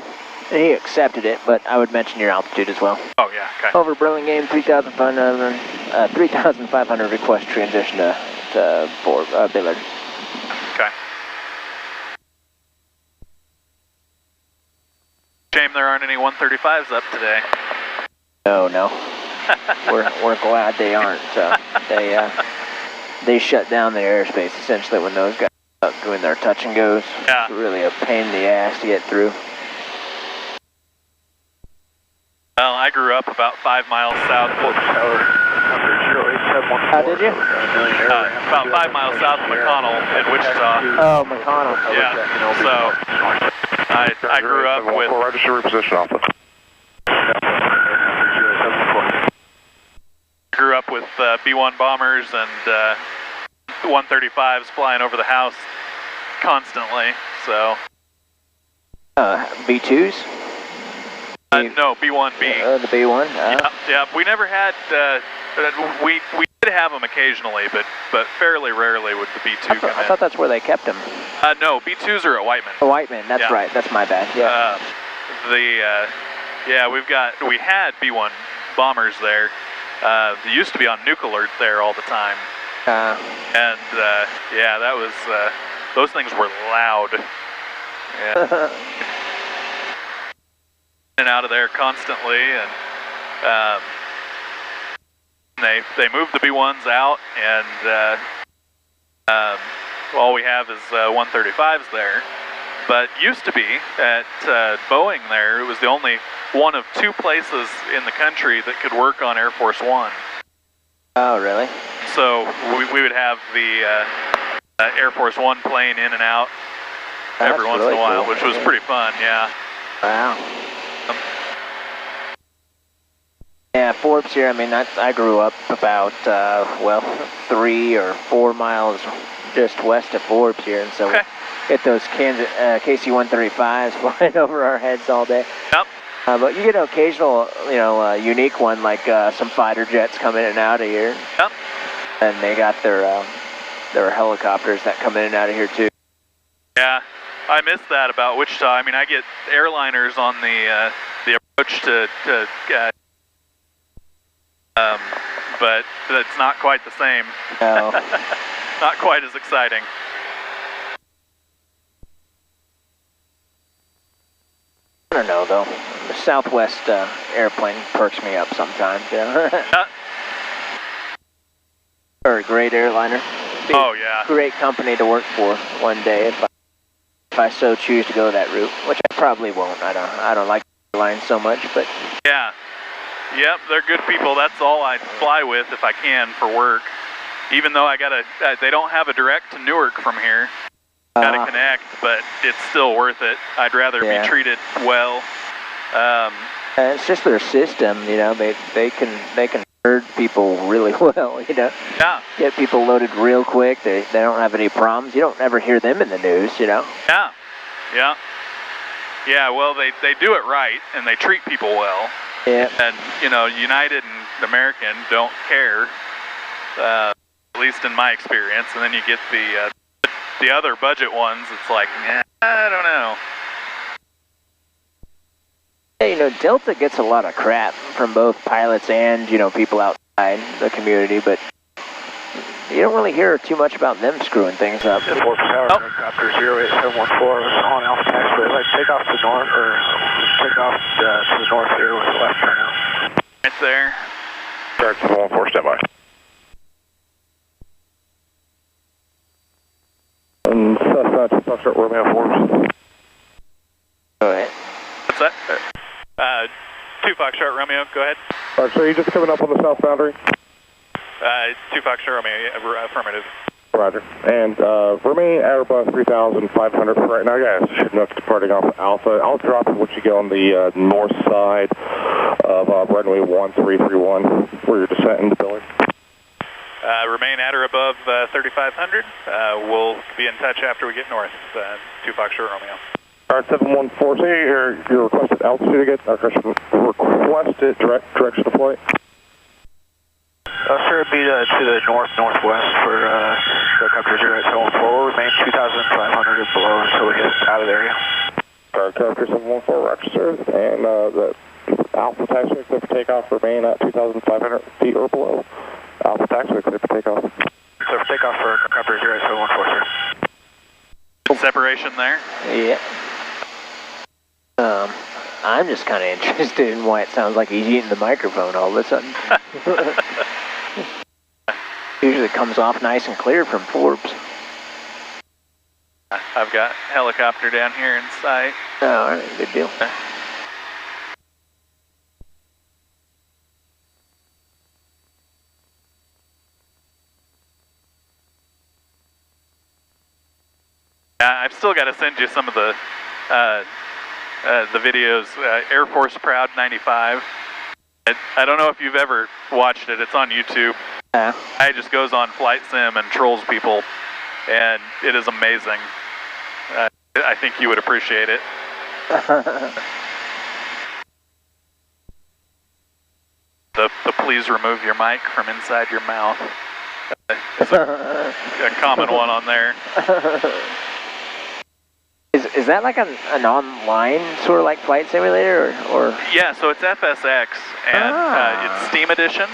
He accepted it, but I would mention your altitude as well. Oh yeah, okay. Over Burlingame, 3,500 request transition to Billard. Okay. Shame there aren't any 135s up today. No. we're glad they aren't. They shut down their airspace essentially when those guys are doing their touch and goes. Yeah. It's really a pain in the ass to get through. Well, I grew up about 5 miles south. How did you? About 5 miles south of McConnell in Wichita. Oh, McConnell. Yeah. So I grew up with. Register reposition office. Grew up with B-1 bombers and 135s flying over the house constantly. So. B2s? No, B-1B. The B1? Yeah. We never had. We did have them occasionally, but fairly rarely would the B2 come in. I thought that's where they kept them. No, B2s are at Whiteman. Oh, Whiteman. That's Yeah. right. That's my bad. Yeah. We had B-1 bombers there. They used to be on Nuke Alert there all the time. That was, those things were loud. Yeah. In and out of there constantly, and they moved the B-1s out, and all we have is 135s there. But used to be at Boeing there, it was the only one of 2 places in the country that could work on Air Force One. Oh, really? So we would have the Air Force One plane in and out every once in a while, which was pretty fun, yeah. Wow. Yeah, Forbes here, I mean, I grew up about, 3 or 4 miles just west of Forbes here, and so get those KC-135s flying over our heads all day. Yep. But you get an occasional, unique one, like some fighter jets come in and out of here. Yep. And they got their helicopters that come in and out of here too. Yeah, I miss that about Wichita. I mean, I get airliners on the approach to but it's not quite the same. No. Not quite as exciting. I don't know though. The Southwest airplane perks me up sometimes. Or a great airliner. Oh yeah. Great company to work for one day if I so choose to go that route, which I probably won't. I don't like airlines so much, but yeah. Yep, they're good people. That's all I fly with if I can for work. Even though they don't have a direct to Newark from here. Gotta connect, but it's still worth it. I'd rather be treated well. It's just their system, they can herd people really well, Yeah. Get people loaded real quick. They don't have any problems. You don't ever hear them in the news, Yeah. Yeah. Yeah, well, they do it right, and they treat people well. Yeah. And, United and American don't care, at least in my experience. And then you get the other budget ones, it's like, I don't know. Yeah, Delta gets a lot of crap from both pilots and, people outside the community, but you don't really hear too much about them screwing things up. Power helicopter 08714 on Alpha Taxiway. Like take off to the north, or take off to the north here with the left turnout. Right there. Start 714, stand by. Foxtrot Romeo forms. Go ahead. What's that? 2 Foxtrot Romeo, go ahead. So you're just coming up on the south boundary? 2 Foxtrot Romeo, affirmative. Roger. And remain at about 3,500 for right now, guys. Should not departing off Alpha. I'll drop it once you go on the north side of runway 1331, where you're descending the building. Remain at or above 3,500. We'll be in touch after we get north, 2 Foxtrot Romeo. Alright, 714, say your requested altitude again, requested direction of flight. Sir, it'd be to the northwest for helicopter 084. We'll remain 2,500 or below until we get out of the area. Helicopter 714, roger, sir. And the Alpha taxiway clear for takeoff, remain at 2,500 feet or below. Alpha taxiway clear for takeoff. Clear for takeoff for helicopter 0714, sir. Separation there? Yeah. I'm just kind of interested in why it sounds like he's eating the microphone all of a sudden. Usually comes off nice and clear from Forbes. I've got helicopter down here in sight. Oh, all right, good deal. I've still got to send you some of the videos. Air Force Proud 95. I don't know if you've ever watched it. It's on YouTube. Guy just goes on Flight Sim and trolls people, and it is amazing. I think you would appreciate it. The please remove your mic from inside your mouth. It's a common one on there. Is that like an online sort of like flight simulator or? Yeah, so it's FSX and it's Steam Edition.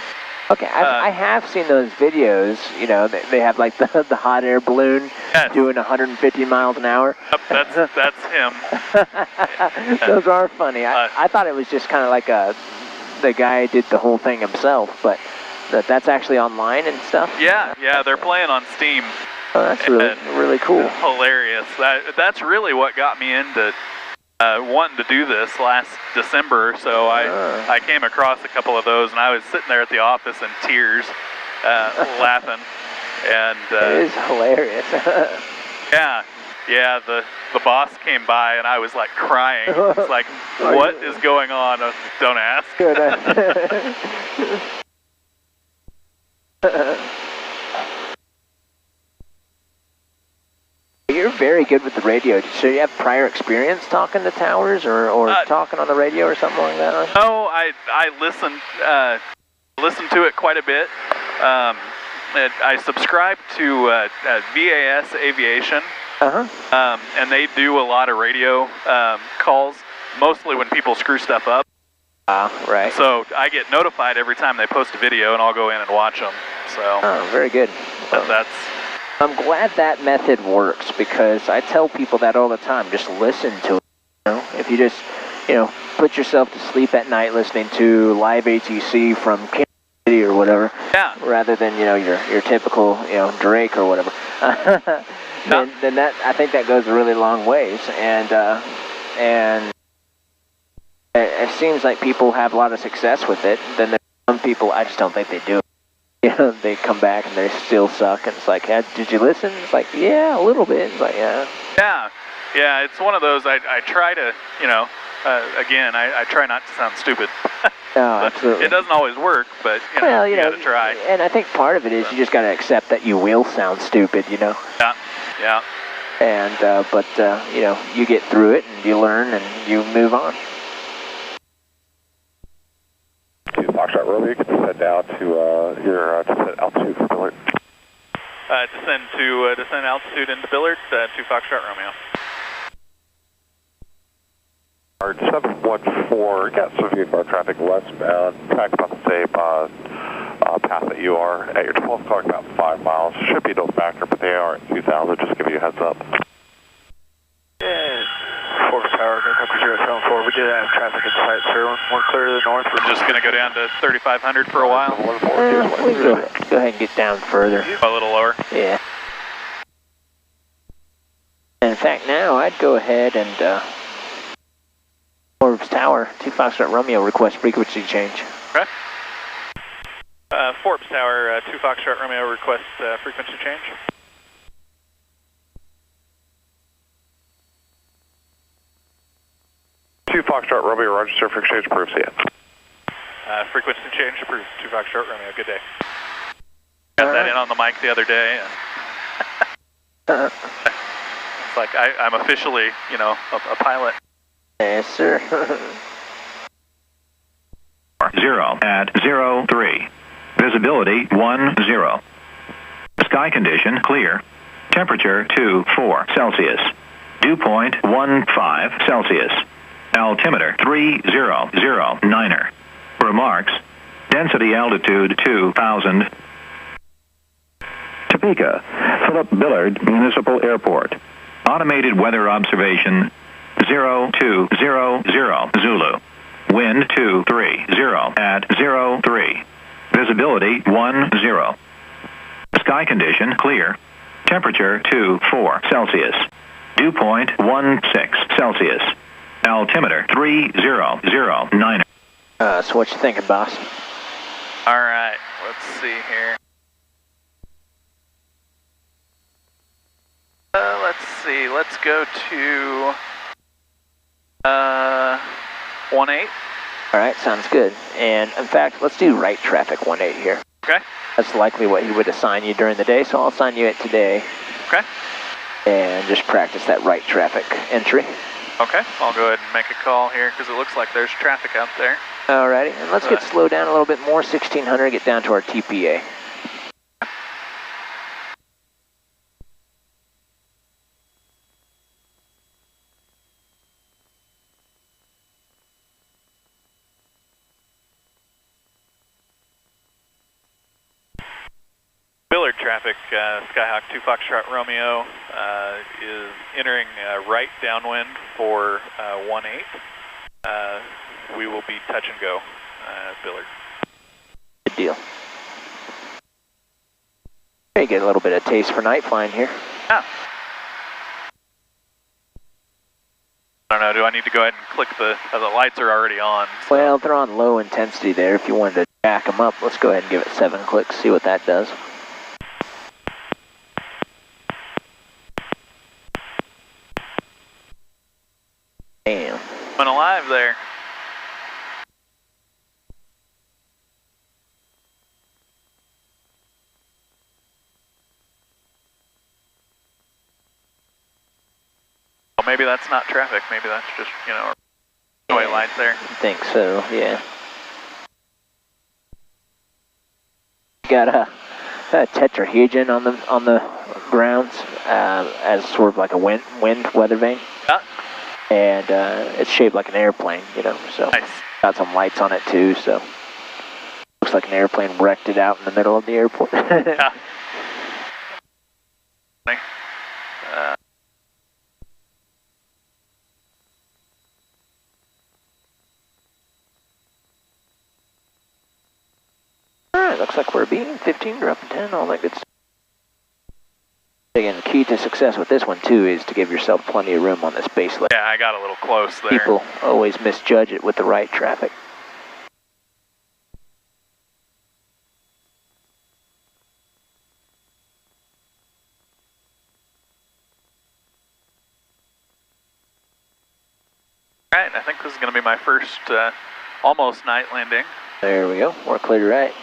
Okay, I have seen those videos. They have like the hot air balloon doing 150 miles an hour. Yep, that's him. Those are funny. I thought it was just kind of like the guy did the whole thing himself, but that's actually online and stuff. Yeah, they're playing on Steam. Oh, that's really cool. Hilarious. That's really what got me into wanting to do this last December. So I came across a couple of those, and I was sitting there at the office in tears, laughing. And it is hilarious. yeah. The boss came by, and I was like crying. It's like, what is going on? Don't ask. very good with the radio. So you have prior experience talking to towers or talking on the radio or something like that? Huh? No, I listen to it quite a bit. I subscribe to VAS Aviation, and they do a lot of radio calls, mostly when people screw stuff up. Right. So I get notified every time they post a video, and I'll go in and watch them. So. Oh, very good. That's. I'm glad that method works, because I tell people that all the time. Just listen to it. You know? If you just, put yourself to sleep at night listening to live ATC from Kansas City or whatever, rather than your typical Drake or whatever, then that, I think that goes a really long ways, and it seems like people have a lot of success with it. Then there's some people, I just don't think they do. They come back and they still suck, and it's like, did you listen? It's like, yeah, a little bit. It's like, yeah. Yeah, it's one of those, I try to, again, I try not to sound stupid. No, absolutely. It doesn't always work, but, you gotta try. And I think part of it is you just gotta accept that you will sound stupid, Yeah. And, but you get through it, and you learn, and you move on. Foxtrot Romeo, you can descend down to your descent altitude for Billard. Descend altitude into Billard, 2 Foxtrot Romeo. 714, got some VFR traffic westbound, track about the same path that you are at your 12 o'clock, about 5 miles. Should be no factor, but they are at 2,000, just giving you a heads up. Fort Tower, temperature 074. We did have traffic in sight, sir. We're clear to the north. We're just going to go down to 3,500 for a while. We go ahead and get down further. A little lower. Yeah. And in fact, now I'd go ahead and Forbes Tower, 2 Foxtrot Romeo, request frequency change. Okay. Forbes Tower, 2 Foxtrot Romeo, request frequency change. Foxtrot Romeo, roger, sir, for exchange approved, see ya. Frequency change approved, 2 Foxtrot Romeo, good day. Got that in on the mic the other day. And it's like, I'm officially, a pilot. Yes, sir. 0 at 03. Visibility 10. Sky condition clear. Temperature 24 Celsius. Dew point 15 Celsius. Altimeter 3009er. Remarks. Density altitude 2000. Topeka, Philip Billard Municipal Airport. Automated weather observation 0200 Zulu. Wind 230 at 03. Visibility 10. Sky condition clear. Temperature 24 Celsius. Dew point 16 Celsius. Altimeter 3009. So what you thinking, boss? All right, let's see here. Let's see. Let's go to 18. All right, sounds good. And in fact, let's do right traffic 18 here. Okay. That's likely what he would assign you during the day, so I'll assign you it today. Okay. And just practice that right traffic entry. Okay, I'll go ahead and make a call here because it looks like there's traffic out there. Alrighty, and let's get slowed down a little bit more, 1600, get down to our TPA. Billard traffic, Skyhawk 2 Foxtrot Romeo is entering right downwind for 18. We will be touch and go, Billard. Good deal. You get a little bit of taste for night flying here. Yeah. I don't know, do I need to go ahead and click the lights are already on. So. Well, they're on low intensity there. If you wanted to jack them up, let's go ahead and give it 7 clicks, see what that does. Damn. Went alive there. Maybe that's not traffic. Maybe that's just, you know, white lights there. I think so, yeah. Got a tetrahedron on the grounds as sort of like a wind weather vane. Yeah. And it's shaped like an airplane, you know, so nice. Got some lights on it too, so looks like an airplane wrecked it out in the middle of the airport. Yeah. Alright, looks like we're beating 15, dropping 10, all that good stuff. Again, the key to success with this one too is to give yourself plenty of room on this base lift. Yeah, I got a little close there. People always misjudge it with the right traffic. Alright, I think this is going to be my first almost night landing. There we go, we're clear to right.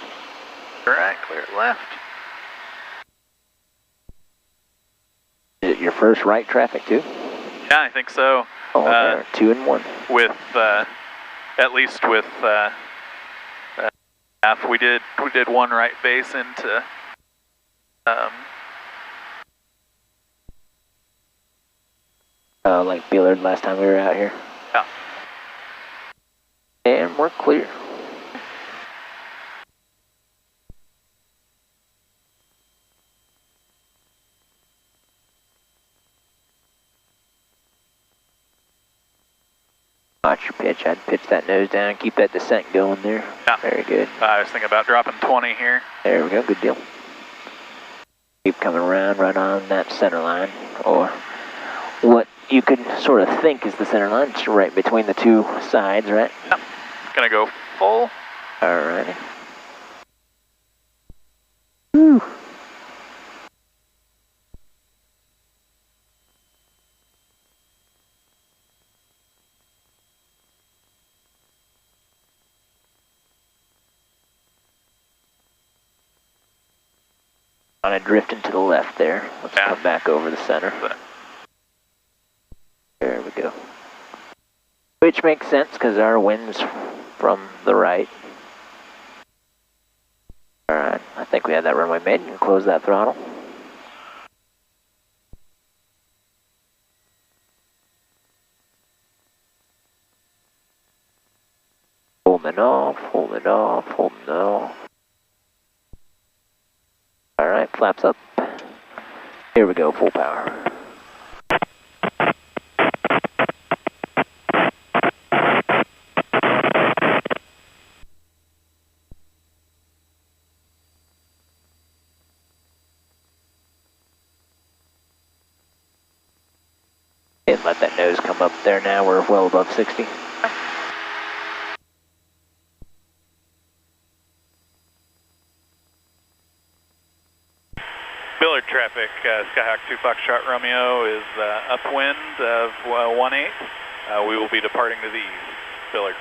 Alright, clear to left. Is it your first right traffic too? Yeah, I think so. Oh, there, 2 and 1. With, at least with, we did one right base into, like Billard last time we were out here. Yeah. And we're clear. Watch your pitch. I'd pitch that nose down, keep that descent going there. Yeah. Very good. I was thinking about dropping 20 here. There we go, good deal. Keep coming around right on that center line, or what you could sort of think is the center line. It's right between the two sides, right? Yep. Gonna go full. Alrighty. Woo. On a drifting to the left there. Let's come back over the center. There we go. Which makes sense because our wind's from the right. Alright, I think we had that runway made. You can close that throttle. Holding off, holding off, holding off. Alright, flaps up. Here we go, full power. And let that nose come up there now, we're well above 60. Billard traffic, Skyhawk 2 Foxtrot Romeo is upwind of 18. We will be departing to the east. Billard.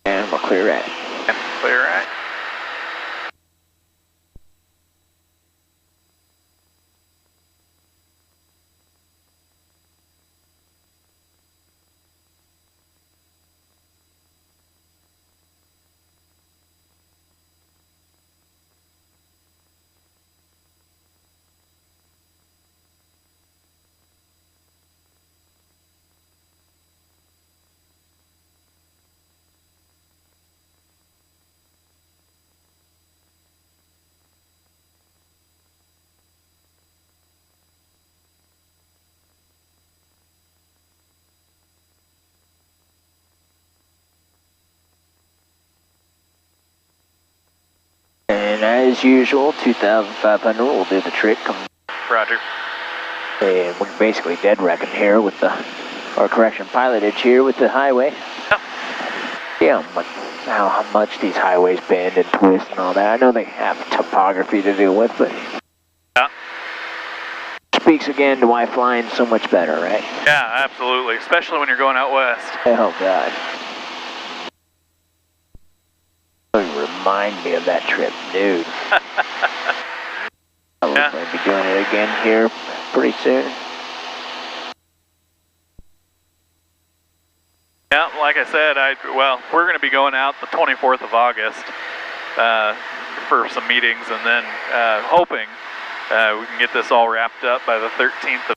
And we're clear right. Clear right. And as usual, 2,500 will do the trick. Roger. And we're basically dead wrecking here with the, or correction, pilotage here with the highway. Yep. Yeah, how much these highways bend and twist and all that. I know they have topography to deal with, but Yeah. Speaks again to why flying's so much better, right? Yeah, absolutely. Especially when you're going out west. Oh, God. Remind me of that trip, dude. I'll be doing it again here pretty soon. Yeah, like I said, we're going to be going out the 24th of August for some meetings, and then hoping we can get this all wrapped up by the 13th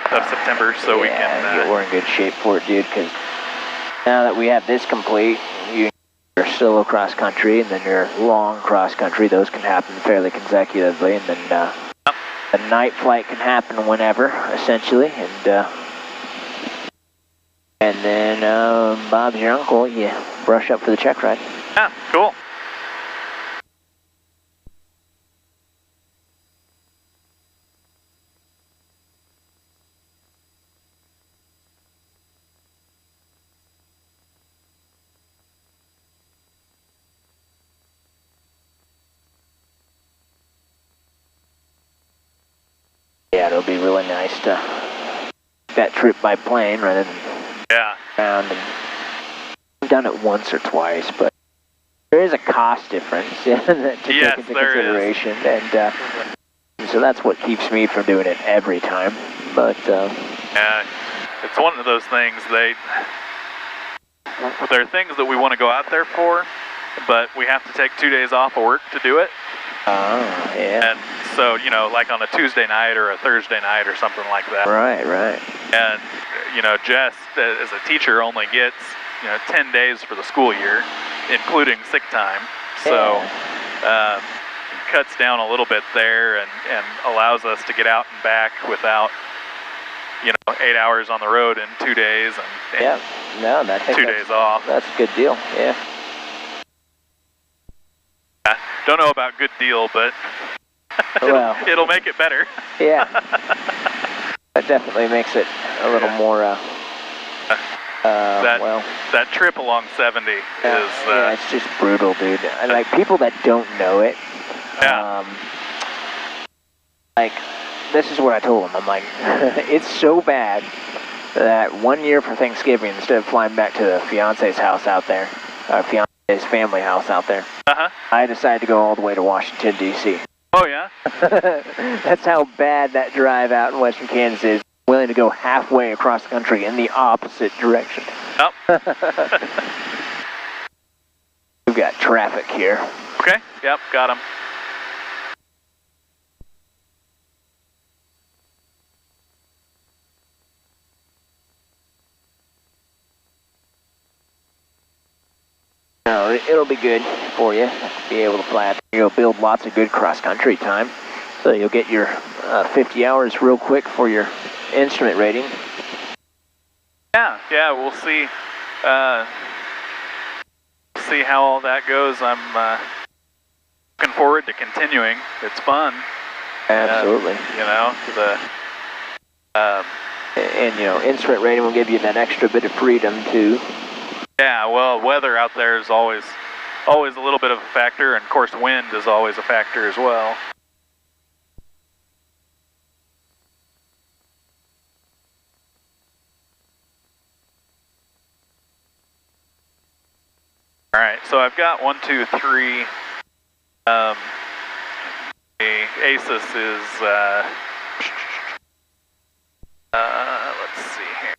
of September, so we can... we're in good shape for it, dude, because now that we have this complete, your solo cross country and then your long cross country, those can happen fairly consecutively, and then the night flight can happen whenever, essentially, and then Bob's your uncle, you brush up for the check ride. Yeah, cool. Yeah, it'll be really nice to that trip by plane rather than around. And I've done it once or twice, but there is a cost difference to take into consideration, and so that's what keeps me from doing it every time. But yeah, it's one of those things. There are things that we want to go out there for, but we have to take 2 days off of work to do it. Yeah. And so, you know, like on a Tuesday night or a Thursday night or something like that. Right, right. And, you know, Jess, as a teacher, only gets, 10 days for the school year, including sick time. So, cuts down a little bit there and allows us to get out and back without, 8 hours on the road in 2 days and 2 days off. That's a good deal, yeah. Don't know about good deal, but it'll make it better. Yeah. That definitely makes it a little more, that trip along 70 is... it's just brutal, dude. Like, people that don't know it, like, this is what I told them. I'm like, it's so bad that 1 year for Thanksgiving, instead of flying back to the fiance's house out there, fiance's family house out there, I decided to go all the way to Washington, D.C. Oh, yeah? That's how bad that drive out in western Kansas is. Willing to go halfway across the country in the opposite direction. Yep. We've got traffic here. Okay, yep, got him. No, it'll be good for you to be able to fly. You'll build lots of good cross-country time, so you'll get your 50 hours real quick for your instrument rating. Yeah, we'll see. See how all that goes. I'm looking forward to continuing. It's fun. Absolutely. Instrument rating will give you that extra bit of freedom too. Yeah, well, weather out there is always a little bit of a factor, and of course wind is always a factor as well. All right, so I've got 1, 2, 3. The ASUS is, let's see here.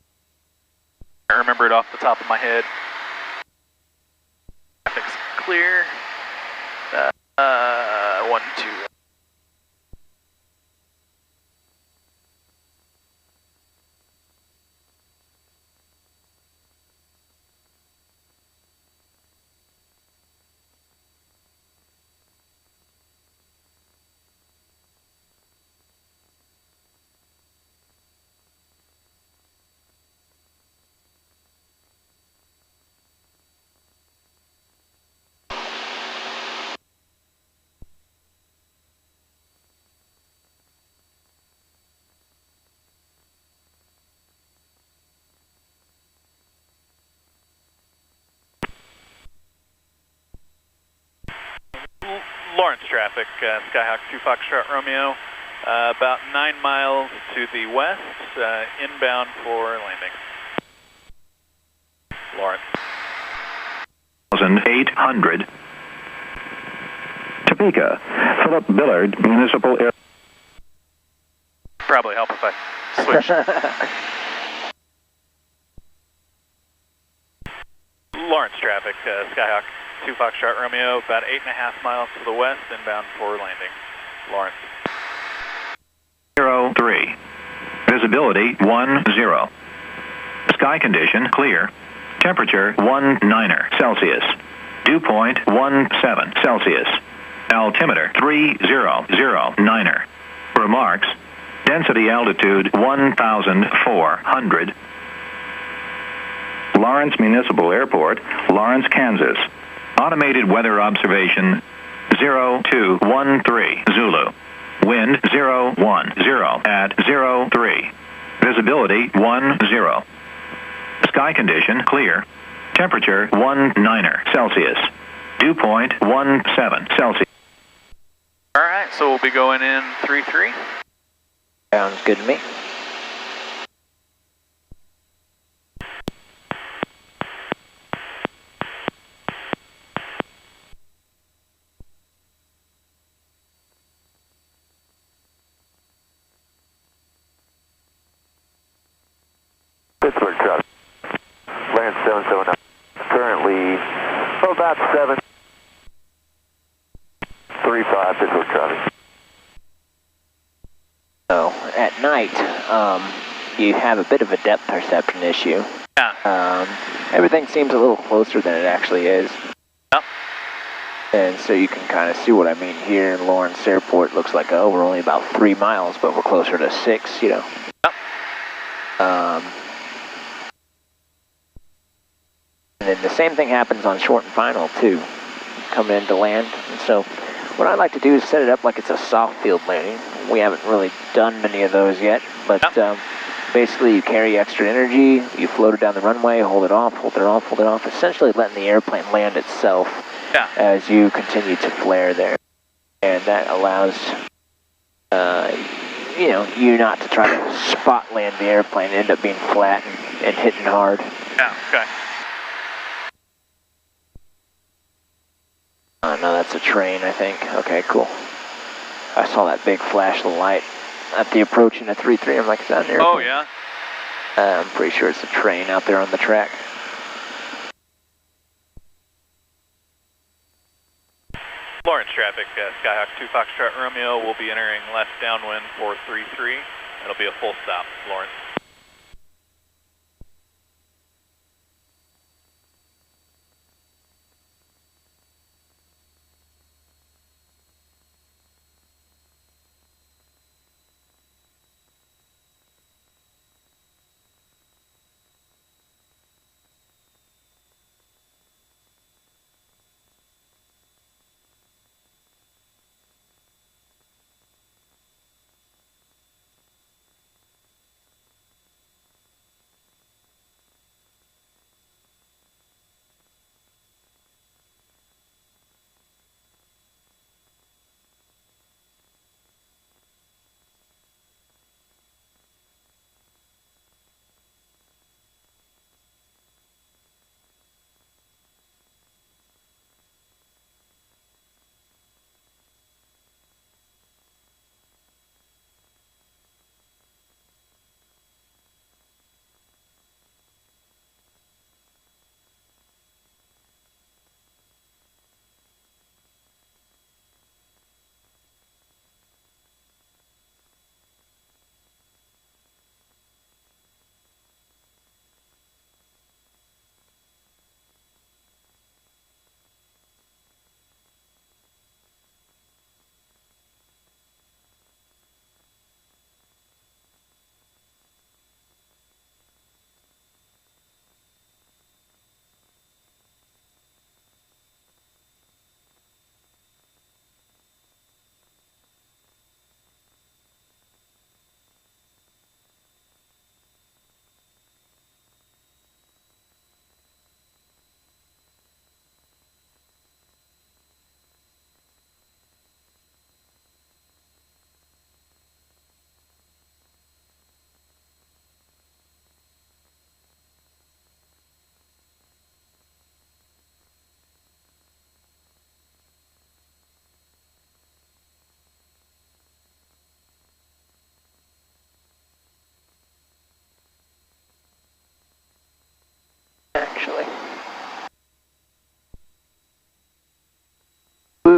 I remember it off the top of my head. Traffic's clear. 1, 2. Lawrence traffic, Skyhawk 2 Foxtrot Romeo, about 9 miles to the west, inbound for landing. Lawrence. 1,800. Topeka, Philip Billard Municipal Air. Probably help if I switch. Lawrence traffic, Skyhawk 2 Foxtrot Romeo, about 8.5 miles to the west, inbound for landing. Lawrence. 03. Visibility 10. Sky condition clear. Temperature 19 Celsius. Dew point 17 Celsius. Altimeter 3009. Remarks. Density altitude 1,400. Lawrence Municipal Airport, Lawrence, Kansas. Automated weather observation 0213 Zulu. Wind 010 at 03. Visibility 10. Sky condition clear. Temperature 19 Celsius. Dew point 17 Celsius. All right, so we'll be going in 3-3. Sounds good to me. Pittsburgh traffic. Land 779. Currently about 735 Pittsburgh traffic. So at night, you have a bit of a depth perception issue. Yeah. Everything seems a little closer than it actually is. Yep. And so you can kind of see what I mean here in Lawrence Airport. Looks like, oh, we're only about 3 miles, but we're closer to 6, you know. Yep. And then the same thing happens on short and final, too, coming into land. And so what I like to do is set it up like it's a soft field landing. We haven't really done many of those yet, but basically you carry extra energy, you float it down the runway, hold it off, hold it off, hold it off, essentially letting the airplane land itself as you continue to flare there. And that allows, you not to try to spot land the airplane and end up being flat and hitting hard. Yeah, okay. No, that's a train, I think. Okay, cool. I saw that big flash of light at the approach in a 3-3. I'm like, is that an airplane? Oh, yeah? I'm pretty sure it's a train out there on the track. Lawrence traffic, Skyhawk 2 Foxtrot Romeo will be entering left downwind for 3-3. It'll be a full stop, Lawrence.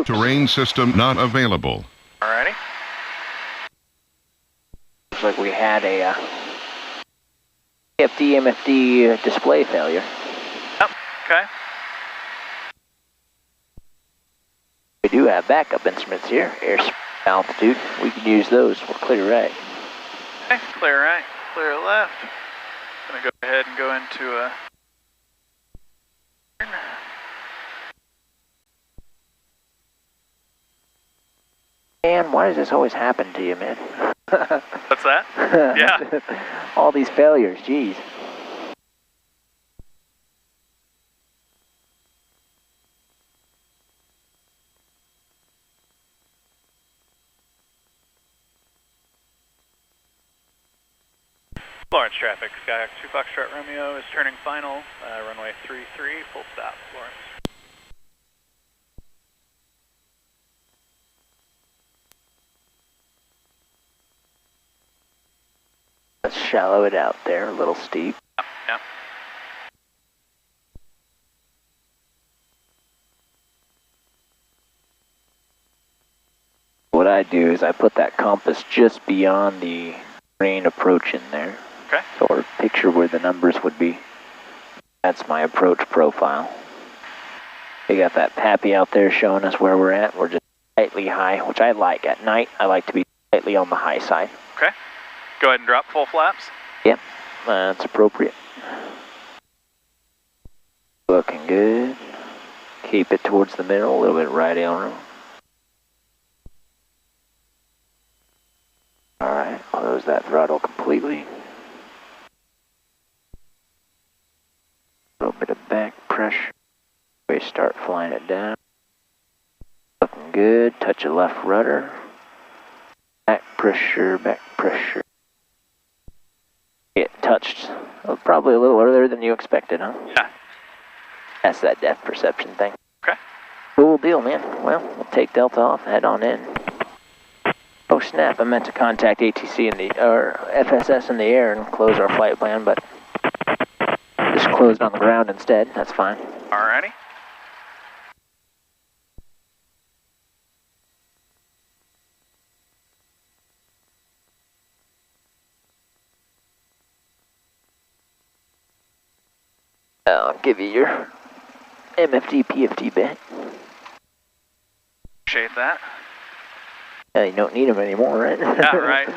Oops. Terrain system not available. Alrighty. Looks like we had a PFD MFD display failure. Yep, okay. We do have backup instruments here, airspeed, altitude. We can use those. We're clear right. Okay, clear right, clear left. Gonna go ahead and go into a... Man, why does this always happen to you, man? What's that? Yeah. All these failures, geez. Lawrence traffic, Skyhawk 2 Foxtrot Romeo is turning final, runway 33, full stop, Lawrence. Let's shallow it out there, a little steep. Yeah. What I do is I put that compass just beyond the main approach in there. Okay. Sort of picture where the numbers would be. That's my approach profile. We got that PAPI out there showing us where we're at. We're just slightly high, which I like. At night, I like to be slightly on the high side. Okay. Go ahead and drop full flaps. Yep, that's appropriate. Looking good. Keep it towards the middle, a little bit right aileron. Alright, close that throttle completely. A little bit of back pressure. We start flying it down. Looking good. Touch of left rudder. Back pressure, back pressure. It touched probably a little earlier than you expected, huh? Yeah. That's that depth perception thing. Okay. Cool deal, man. Well, we'll take Delta off, head on in. Oh snap, I meant to contact ATC in the, or FSS in the air and close our flight plan, but just closed on the ground instead. That's fine. Alrighty. I'll give you your MFD PFD bit. Appreciate that. You don't need them anymore, right? Yeah, right.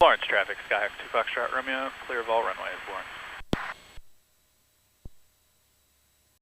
Lawrence traffic, Skyhawk 2 Foxtrot Romeo, clear of all runways, Lawrence.